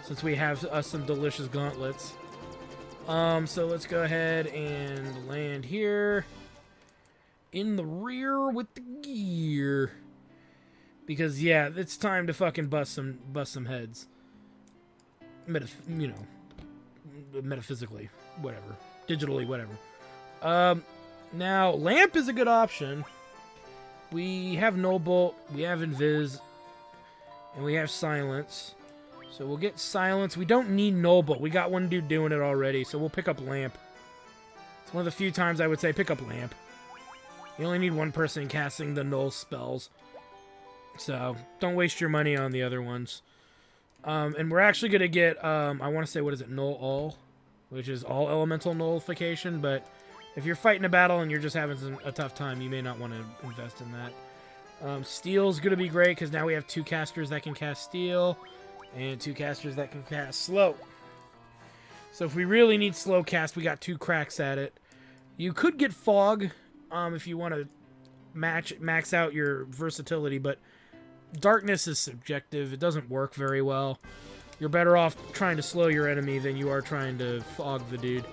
Since we have some delicious gauntlets. So let's go ahead and land here. In the rear with the gear. Because, yeah, it's time to fucking bust some heads. Metaphysically. Whatever. Digitally, whatever. Now, lamp is a good option. We have No Bolt, we have Invis, and we have Silence. So we'll get Silence. We don't need No Bolt. We got one dude doing it already, so we'll pick up Lamp. It's one of the few times I would say pick up Lamp. You only need one person casting the null spells. So don't waste your money on the other ones. And we're actually going to get, I want to say, what is it, Null All? Which is all elemental nullification, but if you're fighting a battle and you're just having a tough time, you may not want to invest in that. Steel's going to be great because now we have 2 casters that can cast Steel and 2 casters that can cast Slow. So if we really need Slow cast, we got 2 cracks at it. You could get Fog if you want to max out your versatility, but Darkness is subjective. It doesn't work very well. You're better off trying to slow your enemy than you are trying to fog the dude.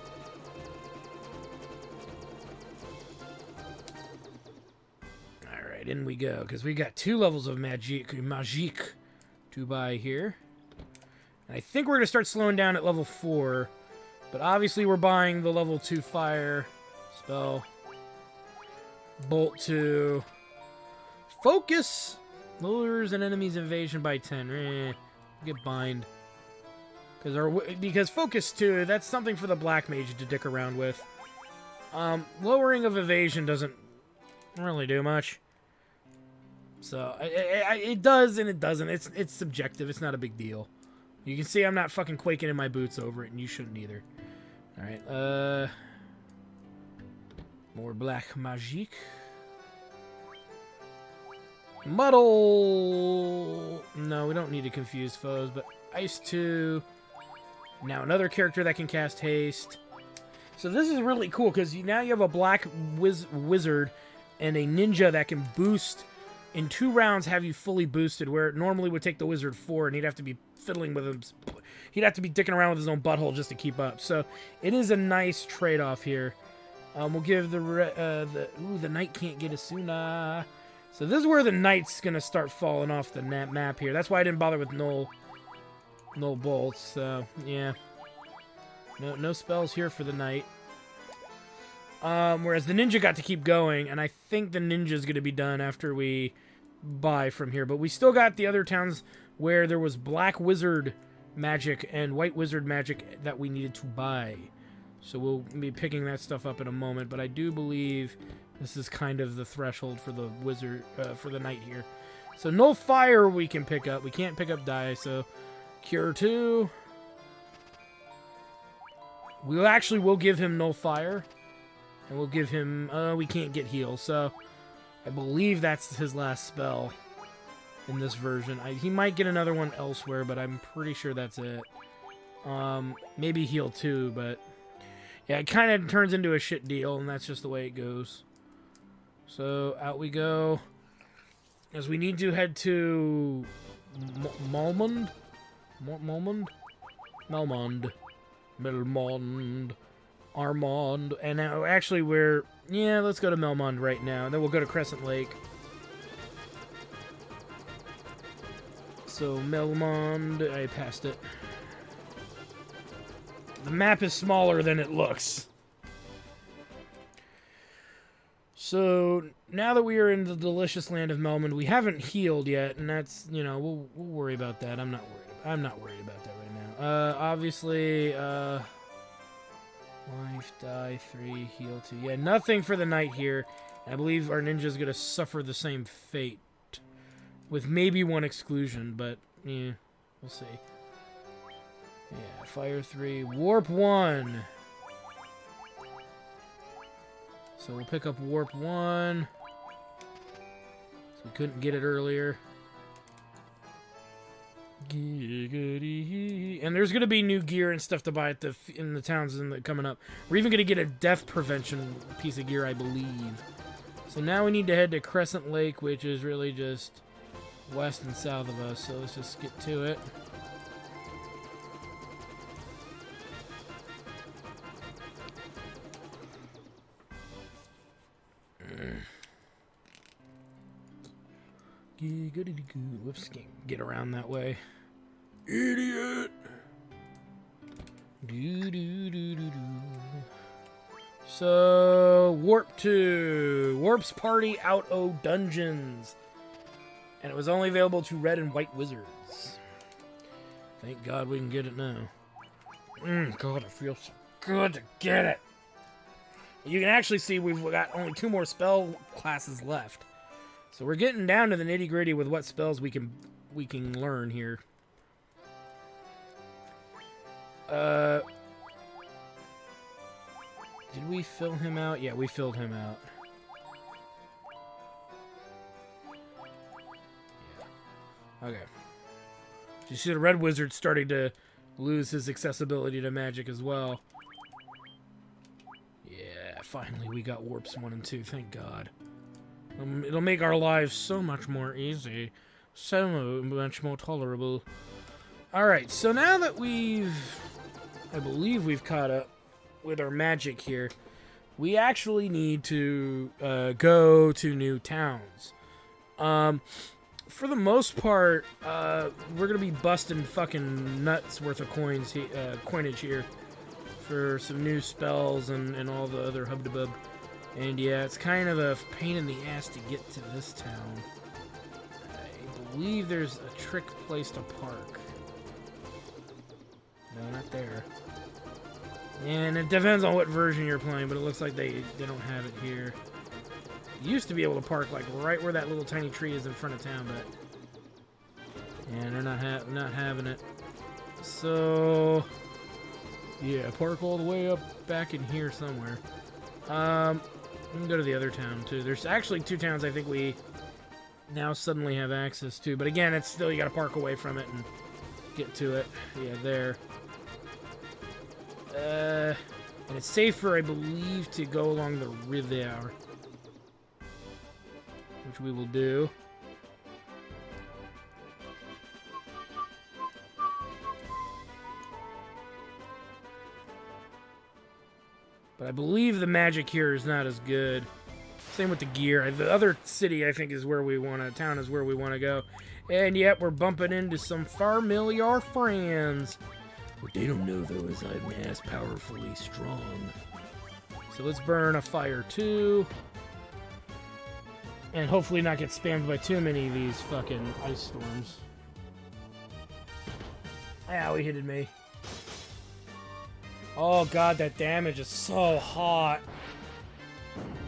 In we go, because we got 2 levels of magic to buy here. And I think we're going to start slowing down at level 4. But obviously we're buying the level 2 fire spell. Bolt 2. Focus. Lowers an enemy's evasion by 10. Get bind. Because Focus 2, that's something for the black mage to dick around with. Lowering of evasion doesn't really do much. So, it does and it doesn't. It's subjective. It's not a big deal. You can see I'm not fucking quaking in my boots over it, and you shouldn't either. Alright, more black magic. Muddle! No, we don't need to confuse foes, but Ice 2. Now another character that can cast Haste. So this is really cool, because now you have a black wizard and a ninja that can boost... in 2 rounds have you fully boosted, where it normally would take the wizard 4, and he'd have to be fiddling with him. He'd have to be dicking around with his own butthole just to keep up. So it is a nice trade-off here. We'll give the knight can't get Asuna. So this is where the knight's gonna start falling off the map here. That's why I didn't bother with null bolts. So yeah, no spells here for the knight. Whereas the ninja got to keep going, and I think the ninja's going to be done after we buy from here. But we still got the other towns where there was black wizard magic and white wizard magic that we needed to buy. So we'll be picking that stuff up in a moment. But I do believe this is kind of the threshold for the wizard, for the knight here. So no fire we can pick up. We can't pick up die, so Cure 2. We'll give him no fire. And we'll give him... we can't get heal, so... I believe that's his last spell in this version. He might get another one elsewhere, but I'm pretty sure that's it. Maybe heal 2, but... yeah, it kind of turns into a shit deal, and that's just the way it goes. So, out we go. As we need to head to... Melmond. Armand. And now, actually, let's go to Melmond right now. And then we'll go to Crescent Lake. So, Melmond, I passed it. The map is smaller than it looks. So, now that we are in the delicious land of Melmond, we haven't healed yet, and that's, we'll worry about that. I'm not worried about that right now. Obviously, life, die, 3, heal 2. Yeah, nothing for the night here. I believe our ninja's gonna suffer the same fate. With maybe one exclusion, but, yeah, we'll see. Yeah, fire 3, warp 1. So we'll pick up warp 1. So we couldn't get it earlier. And there's going to be new gear and stuff to buy in the towns coming up. We're even going to get a death prevention piece of gear, I believe. So now we need to head to Crescent Lake, which is really just west and south of us. So let's just get to it. Whoops, can't get around that way. Idiot! So, Warp 2. Warp's Party Out O Dungeons. And it was only available to red and white wizards. Thank God we can get it now. God, it feels so good to get it. You can actually see we've got only 2 more spell classes left. So we're getting down to the nitty-gritty with what spells we can learn here. Did we fill him out? Yeah, we filled him out. Yeah. Okay. You see the red wizard starting to lose his accessibility to magic as well. Yeah, finally we got warps 1 and 2, thank God. It'll make our lives so much more easy. So much more tolerable. Alright, so now that I believe we've caught up with our magic here, we actually need to go to new towns. For the most part, we're going to be busting fucking nuts worth of coinage here for some new spells and all the other hubdabub. And yeah, it's kind of a pain in the ass to get to this town. I believe there's a trick place to park. No, not there. And it depends on what version you're playing, but it looks like they don't have it here. You used to be able to park like right where that little tiny tree is in front of town, but yeah, they're not having it. So yeah, park all the way up back in here somewhere. We can go to the other town, too. There's actually 2 towns I think we now suddenly have access to. But again, it's still, you gotta park away from it and get to it. Yeah, there. And it's safer, I believe, to go along the river. Which we will do. But I believe the magic here is not as good. Same with the gear. The other city, I think, is where we want to... Town is where we want to go. And yep, we're bumping into some familiar friends. What they don't know, though, is I'm as powerfully strong. So let's burn a fire, too. And hopefully not get spammed by too many of these fucking ice storms. Ow, he hit me. Oh god, that damage is so hot.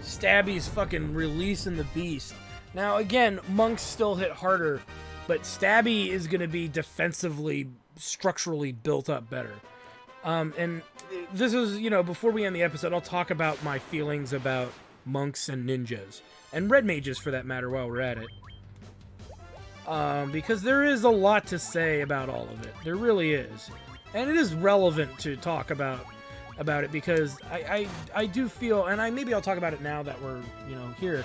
Stabby's fucking releasing the beast. Now again, monks still hit harder, but Stabby is going to be defensively, structurally built up better. And this is, before we end the episode, I'll talk about my feelings about monks and ninjas. And red mages, for that matter, while we're at it. Because there is a lot to say about all of it. There really is. And it is relevant to talk about it because I do feel, and maybe I'll talk about it now that we're, here,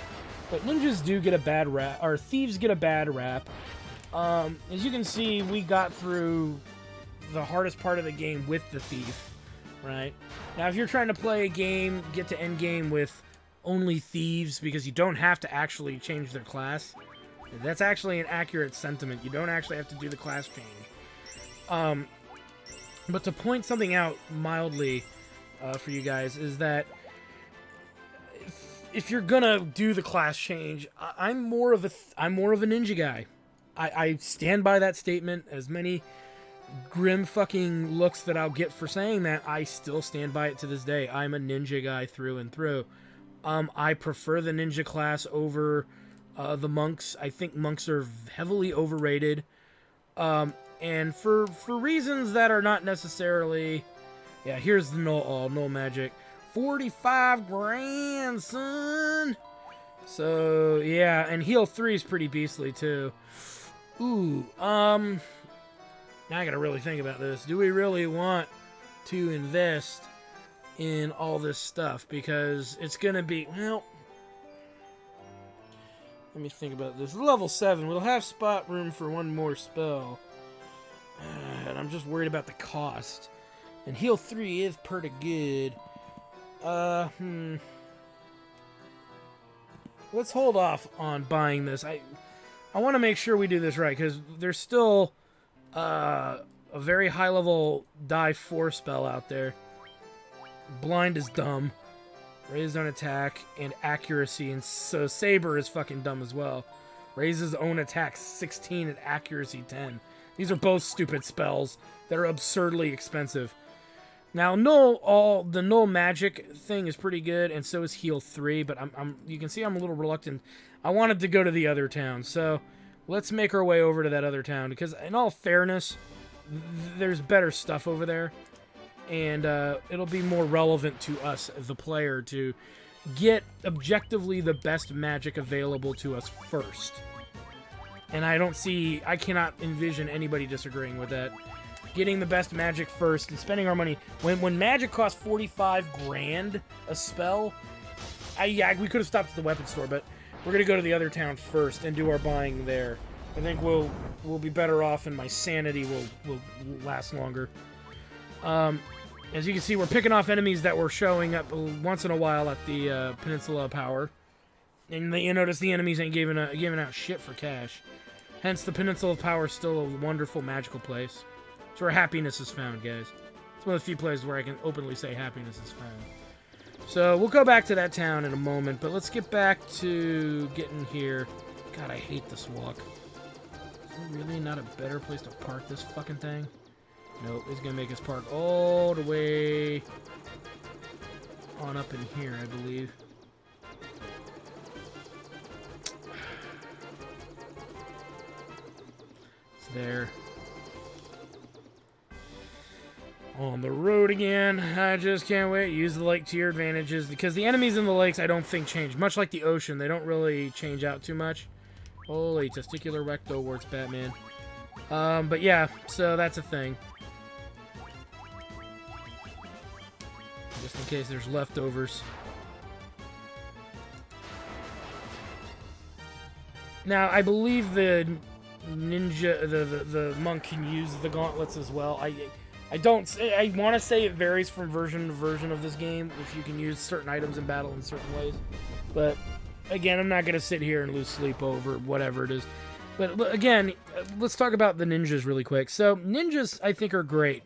but ninjas do get a bad rap, or thieves get a bad rap. As you can see, we got through the hardest part of the game with the thief. right? Now, if you're trying to play a game, get to end game with only thieves because you don't have to actually change their class, that's actually an accurate sentiment. You don't actually have to do the class change. But to point something out mildly for you guys is that if you're gonna do the class change, I'm more of a ninja guy. I stand by that statement. As many grim fucking looks that I'll get for saying that, I still stand by it to this day. I'm a ninja guy through and through. I prefer the ninja class over the monks. I think monks are heavily overrated. And for reasons that are not necessarily... Yeah, here's the null magic. 45 grand, son! So, yeah, and heal 3 is pretty beastly, too. Ooh, now I gotta really think about this. Do we really want to invest in all this stuff? Because it's gonna be, well... Let me think about this. Level 7, we'll have spot room for one more spell. And I'm just worried about the cost. And heal 3 is pretty good. Let's hold off on buying this. I want to make sure we do this right, because there's still a very high-level die 4 spell out there. Blind is dumb. Raised on attack and accuracy, and so Saber is fucking dumb as well. Raises own attack 16 and accuracy 10. These are both stupid spells that are absurdly expensive. Now, the null magic thing is pretty good, and so is heal 3, but you can see I'm a little reluctant. I wanted to go to the other town, so let's make our way over to that other town, because in all fairness, there's better stuff over there, and it'll be more relevant to us, the player, to get objectively the best magic available to us first. And I cannot envision anybody disagreeing with that. Getting the best magic first and spending our money. When magic costs 45 grand a spell, yeah, we could have stopped at the weapon store, but we're going to go to the other town first and do our buying there. I think we'll be better off, and my sanity will last longer. As you can see, we're picking off enemies that were showing up once in a while at the Peninsula of Power. And you notice the enemies ain't giving out shit for cash. Hence, the Peninsula of Power is still a wonderful, magical place. It's where happiness is found, guys. It's one of the few places where I can openly say happiness is found. So, we'll go back to that town in a moment, but let's get back to getting here. God, I hate this walk. Is there really not a better place to park this fucking thing? Nope, it's gonna make us park all the way on up in here, I believe. There. On the road again. I just can't wait. Use the lake to your advantages, because the enemies in the lakes I don't think change. Much like the ocean, they don't really change out too much. Holy testicular recto warts, Batman. But yeah, so that's a thing. Just in case there's leftovers. Now, I believe the ninja, the monk can use the gauntlets as well. I want to say it varies from version to version of this game, if you can use certain items in battle in certain ways. But, again, I'm not going to sit here and lose sleep over whatever it is. But, again, let's talk about the ninjas really quick. So, ninjas, I think, are great,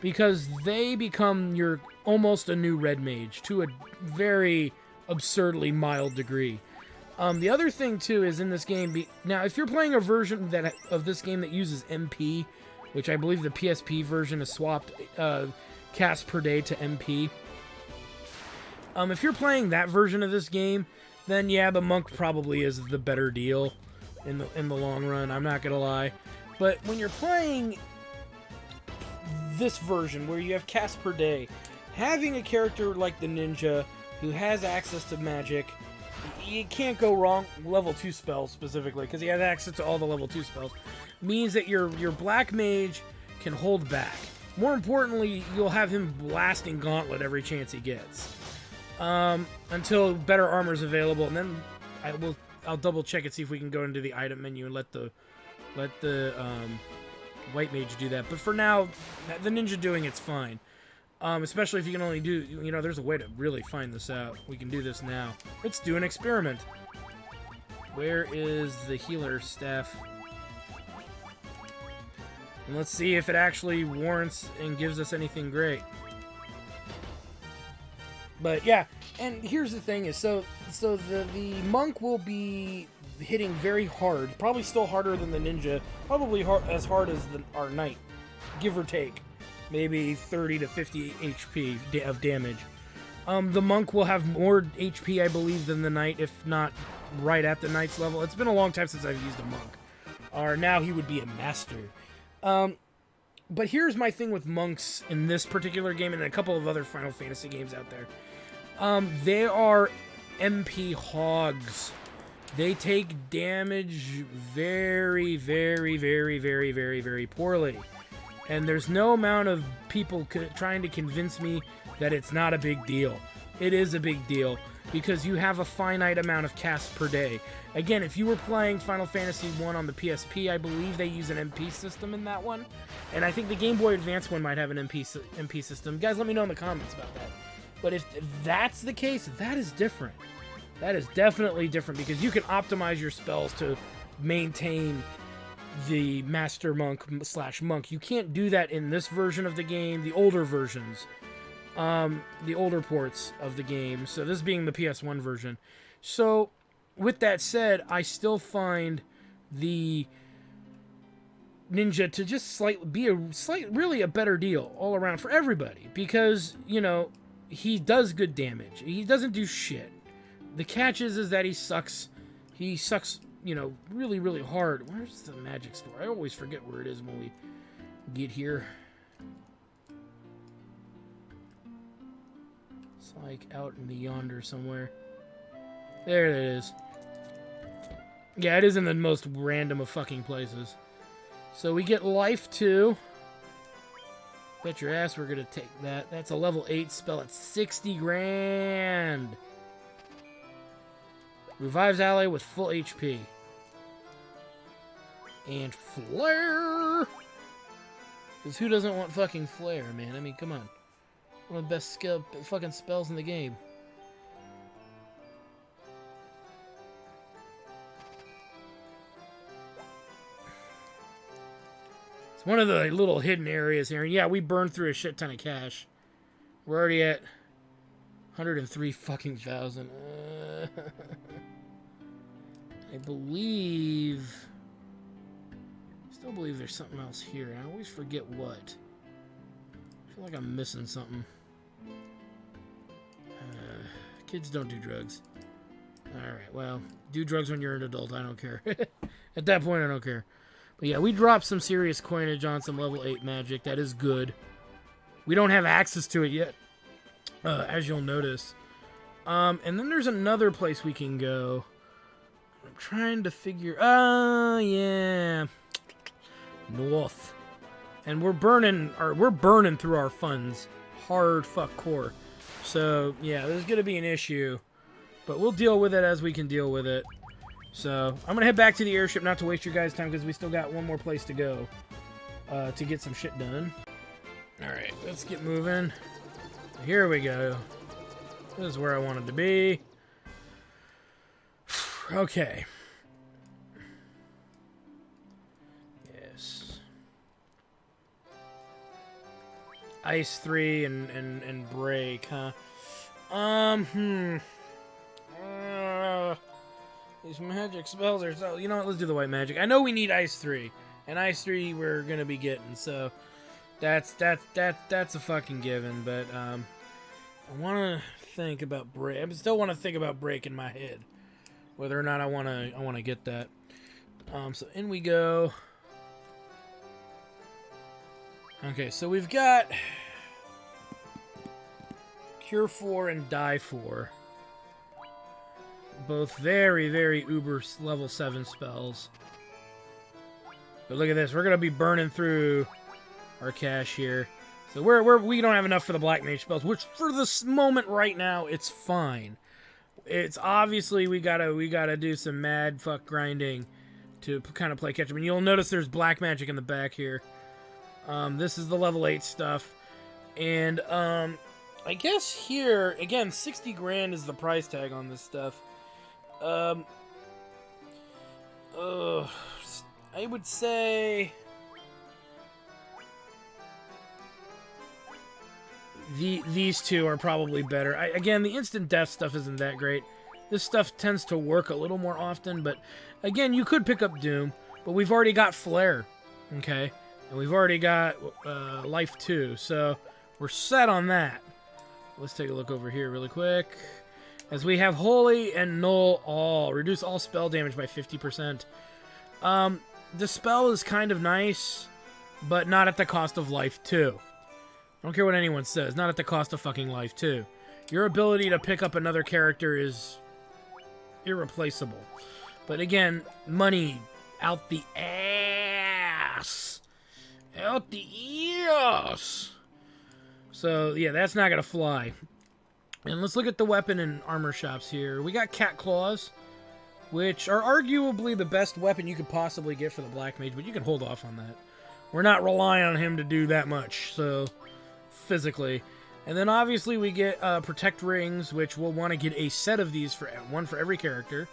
because they become almost a new red mage, to a very absurdly mild degree. The other thing, too, is in this game... Now, if you're playing a version of this game that uses MP, which I believe the PSP version has swapped casts per day to MP. If you're playing that version of this game, then yeah, the monk probably is the better deal in the long run, I'm not going to lie. But when you're playing this version, where you have casts per day, having a character like the ninja, who has access to magic... You can't go wrong, level 2 spells specifically, because he has access to all the level 2 spells, means that your black mage can hold back. More importantly, you'll have him blasting Gauntlet every chance he gets. Until better armor is available, and then I'll double check and see if we can go into the item menu and let the white mage do that. But for now, the ninja doing it's fine. Especially if you can only do, you know, there's a way to really find this out. We can do this now. Let's do an experiment. Where is the healer staff? And let's see if it actually warrants and gives us anything great. But yeah, and here's the thing is, so the monk will be hitting very hard, probably still harder than the ninja, probably as hard as our knight, give or take. Maybe 30 to 50 HP of damage. The monk will have more HP, I believe, than the knight, if not right at the knight's level. It's been a long time since I've used a monk. Or now he would be a master. But here's my thing with monks in this particular game and a couple of other Final Fantasy games out there. They are MP hogs. They take damage very, very, very, very, very, very poorly. And there's no amount of people trying to convince me that it's not a big deal. It is a big deal because you have a finite amount of casts per day. Again, if you were playing Final Fantasy 1 on the PSP, I believe they use an MP system in that one. And I think the Game Boy Advance one might have an MP system. Guys, let me know in the comments about that. But if that's the case, that is different. That is definitely different because you can optimize your spells to maintain the Master Monk / Monk. You can't do that in this version of the game, the older versions, the older ports of the game. So this being the PS1 version. So with that said, I still find the ninja to just really a better deal all around for everybody because, you know, he does good damage. He doesn't do shit. The catch is that he sucks. He sucks, you know, really, really hard. Where's the magic store? I always forget where it is when we get here. It's like out in the yonder somewhere. There it is. Yeah, it is in the most random of fucking places. So we get life 2. Bet your ass we're gonna take that. That's a level 8 spell at 60 grand. Revives ally with full HP. And flare! Because who doesn't want fucking flare, man? I mean, come on. One of the best fucking spells in the game. It's one of the little hidden areas here. And yeah, we burned through a shit ton of cash. We're already at 103 fucking thousand. I still believe there's something else here. I always forget what. I feel like I'm missing something. Kids don't do drugs. Alright, well, do drugs when you're an adult. I don't care. At that point, I don't care. But yeah, we dropped some serious coinage on some level 8 magic. That is good. We don't have access to it yet, as you'll notice. And then there's another place we can go. I'm trying to figure... yeah. North. And we're burning through our funds. Hard fuck core. So, yeah, there's going to be an issue. But we'll deal with it as we can deal with it. So, I'm going to head back to the airship, not to waste your guys' time, because we still got one more place to go to get some shit done. Alright, let's get moving. Here we go. This is where I wanted to be. Okay. Yes. Ice 3 and break, huh? These magic spells are so... You know what? Let's do the white magic. I know we need Ice 3. And Ice 3 we're gonna be getting, so... That's a fucking given, but, I wanna think about break. I still wanna think about break in my head. Whether or not I wanna get that. So in we go. Okay, so we've got... Cure 4 and Die 4. Both very, very uber level 7 spells. But look at this. We're going to be burning through our cash here. So we don't have enough for the Black Mage spells, which for this moment right now, it's fine. It's obviously we gotta do some mad fuck grinding to kind of play catch up. And you'll notice there's Black Magic in the back here. This is the level 8 stuff. And I guess here again, 60 grand is the price tag on this stuff. I would say these two are probably better. Again, the instant death stuff isn't that great. This stuff tends to work a little more often, but again, you could pick up Doom, but we've already got Flare, okay? And we've already got Life 2, so we're set on that. Let's take a look over here really quick. As we have Holy and Null all. Reduce all spell damage by 50%. The spell is kind of nice, but not at the cost of Life 2. I don't care what anyone says, not at the cost of fucking Life 2. Your ability to pick up another character is irreplaceable. But again, money out the ass. Out the ass. So, yeah, that's not going to fly. And let's look at the weapon and armor shops here. We got Cat Claws, which are arguably the best weapon you could possibly get for the Black Mage, but you can hold off on that. We're not relying on him to do that much, so physically. And then obviously we get Protect Rings, which we'll want to get a set of these, for one for every character,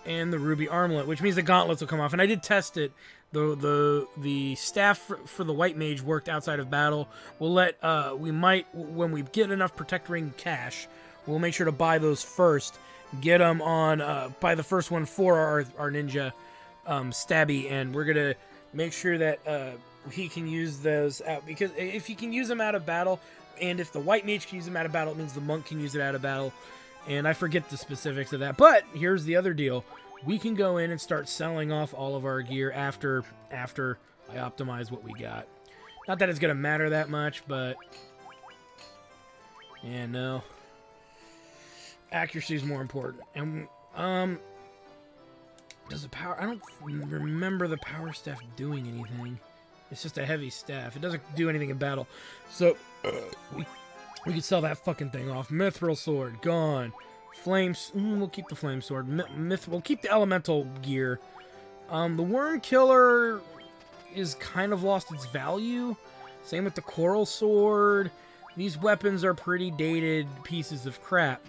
and the Ruby Armlet, which means the gauntlets will come off. And I did test it. The staff for the White Mage worked outside of battle. We'll let we might, when we get enough Protect Ring cash, we'll make sure to buy those first. Get them on buy the first one for our ninja Stabby, and we're gonna make sure that he can use those out, because if he can use them out of battle, and if the White Mage can use them out of battle, it means the Monk can use it out of battle. And I forget the specifics of that. But here's the other deal. We can go in and start selling off all of our gear after I optimize what we got. Not that it's going to matter that much, but yeah, no. Accuracy is more important. And does the power, I don't remember the power staff doing anything. It's just a heavy staff. It doesn't do anything in battle. So we could sell that fucking thing off. Mithril sword gone. Flames. We'll keep the flame sword. We'll keep the elemental gear. The worm killer is kind of lost its value. Same with the coral sword. These weapons are pretty dated pieces of crap,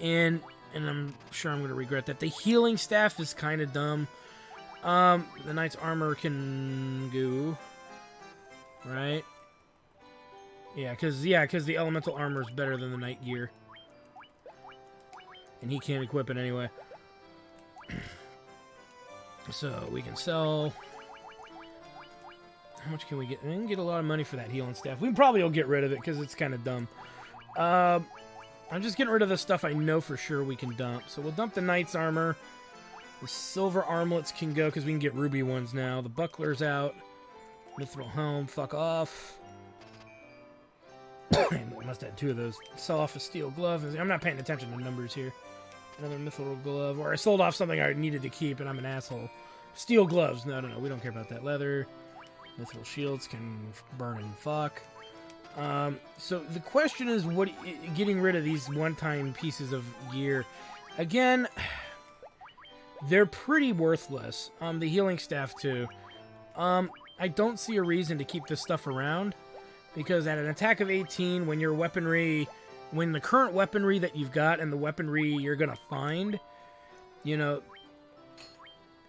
and I'm sure I'm going to regret that. The healing staff is kind of dumb. The knight's armor can go, right? Yeah, because the elemental armor is better than the knight gear. And he can't equip it anyway. So, we can sell... How much can we get? We can get a lot of money for that healing staff. We probably will get rid of it, because it's kind of dumb. I'm just getting rid of the stuff I know for sure we can dump. So, we'll dump the knight's armor. The silver armlets can go, because we can get ruby ones now. The buckler's out. Mithril helm, fuck off. I must have 2 of those. Sell off a steel glove. I'm not paying attention to numbers here. Another mithril glove. Or I sold off something I needed to keep, and I'm an asshole. Steel gloves. No. We don't care about that. Leather. Mithril shields can burn and fuck. So the question is, getting rid of these one-time pieces of gear. Again, they're pretty worthless. The healing staff, too. I don't see a reason to keep this stuff around. Because at an attack of 18, when your weaponry... When the current weaponry that you've got and the weaponry you're going to find,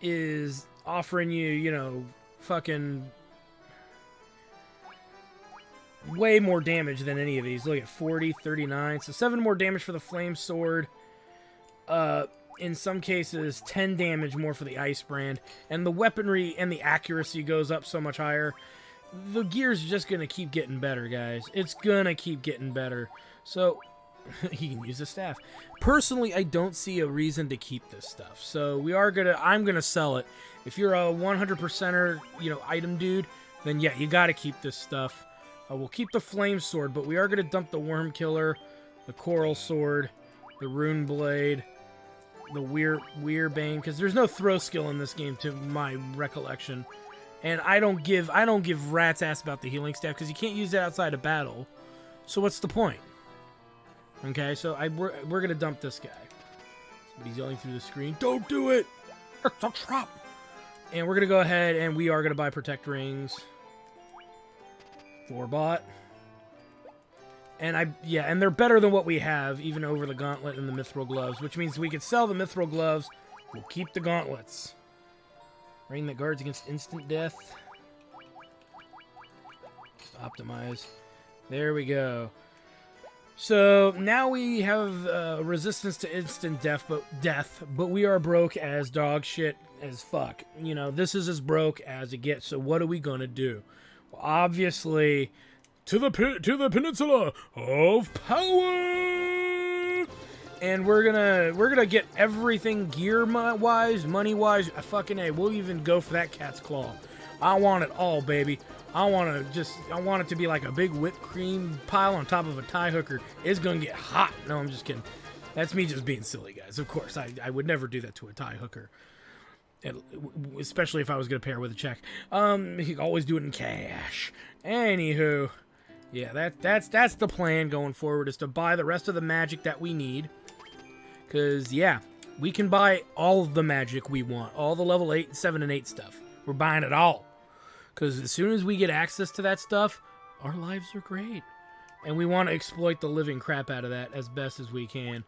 is offering you, fucking way more damage than any of these. Look at 40, 39. So 7 more damage for the flame sword. In some cases, 10 damage more for the ice brand. And the weaponry and the accuracy goes up so much higher. The gear's just going to keep getting better, guys. It's going to keep getting better. So, he can use the staff. Personally, I don't see a reason to keep this stuff. So, I'm going to sell it. If you're a 100%er, item dude, then yeah, you got to keep this stuff. We'll keep the flame sword, but we are going to dump the worm killer, the coral sword, the rune blade, the weir bane, because there's no throw skill in this game to my recollection. And I don't give rat's ass about the healing staff, because you can't use it outside of battle. So what's the point? Okay, so we're gonna dump this guy. Somebody's yelling through the screen. Don't do it! It's a trap! And we're gonna go ahead and we are gonna buy Protect Rings. 4 bot. And and they're better than what we have, even over the gauntlet and the mithril gloves, which means we could sell the mithril gloves. We'll keep the gauntlets. Rain that guards against instant death. Just optimize. There we go. So now we have resistance to instant death, but we are broke as dog shit as fuck. You know, this is as broke as it gets. So what are we gonna do? Well, obviously, to the peninsula of power, and we're gonna get everything gear wise, money wise. Fucking A, we'll even go for that cat's claw. I want it all, baby. I want it to be like a big whipped cream pile on top of a tie hooker. It's gonna get hot. No, I'm just kidding. That's me just being silly, guys. Of course, I would never do that to a tie hooker, especially if I was gonna pair with a check. You can always do it in cash. Anywho, yeah, that's the plan going forward, is to buy the rest of the magic that we need. Cause yeah, we can buy all of the magic we want, all the level 8, 7, and 8 stuff. We're buying it all. Because as soon as we get access to that stuff, our lives are great. And we want to exploit the living crap out of that as best as we can.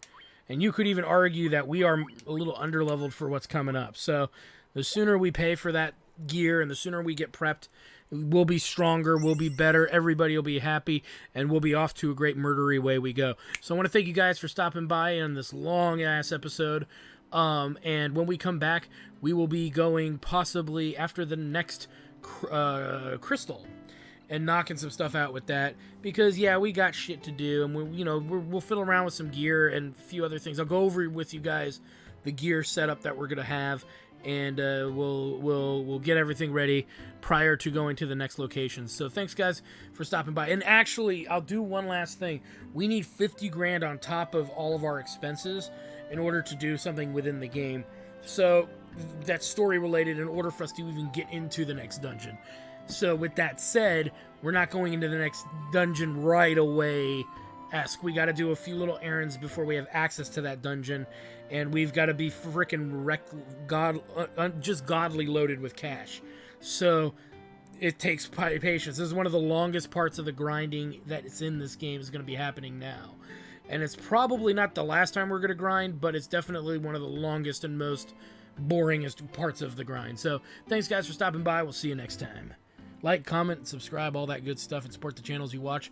And you could even argue that we are a little underleveled for what's coming up. So the sooner we pay for that gear and the sooner we get prepped, we'll be stronger, we'll be better, everybody will be happy, and we'll be off to a great murdery way we go. So I want to thank you guys for stopping by on this long-ass episode. And when we come back, we will be going possibly after the next crystal and knocking some stuff out with that, because yeah, we got shit to do, and we'll fiddle around with some gear and a few other things. I'll go over with you guys the gear setup that we're gonna have, and we'll get everything ready prior to going to the next location. So thanks guys for stopping by. And actually, I'll do one last thing. We need 50 grand on top of all of our expenses in order to do something within the game. So that's story related in order for us to even get into the next dungeon. So with that said, we're not going into the next dungeon right away. We got to do a few little errands before we have access to that dungeon, and we've got to be freaking just godly loaded with cash. So it takes patience. This is one of the longest parts of the grinding that is in this game is going to be happening now. And it's probably not the last time we're going to grind, but it's definitely one of the longest and most boringest parts of the grind. So thanks guys for stopping by. We'll see you next time. Like, comment, subscribe, all that good stuff, and support the channels you watch.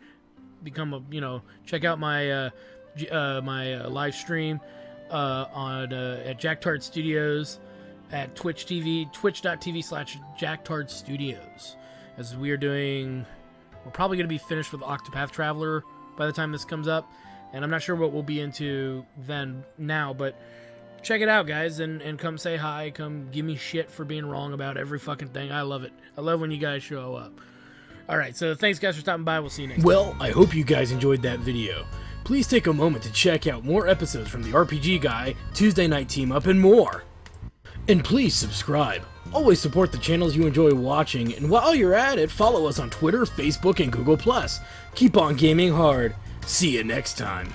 Check out my live stream at Jacktard Studios at twitch.tv/Jacktard Studios. As we're probably going to be finished with Octopath Traveler by the time this comes up, and I'm not sure what we'll be into now, but check it out, guys, and come say hi, come give me shit for being wrong about every fucking thing. I love it. I love when you guys show up. Alright, so thanks guys for stopping by. We'll see you next time. Well, I hope you guys enjoyed that video. Please take a moment to check out more episodes from the RPG Guy, Tuesday Night Team Up, and more. And please subscribe. Always support the channels you enjoy watching, and while you're at it, follow us on Twitter, Facebook, and Google+. Keep on gaming hard. See you next time.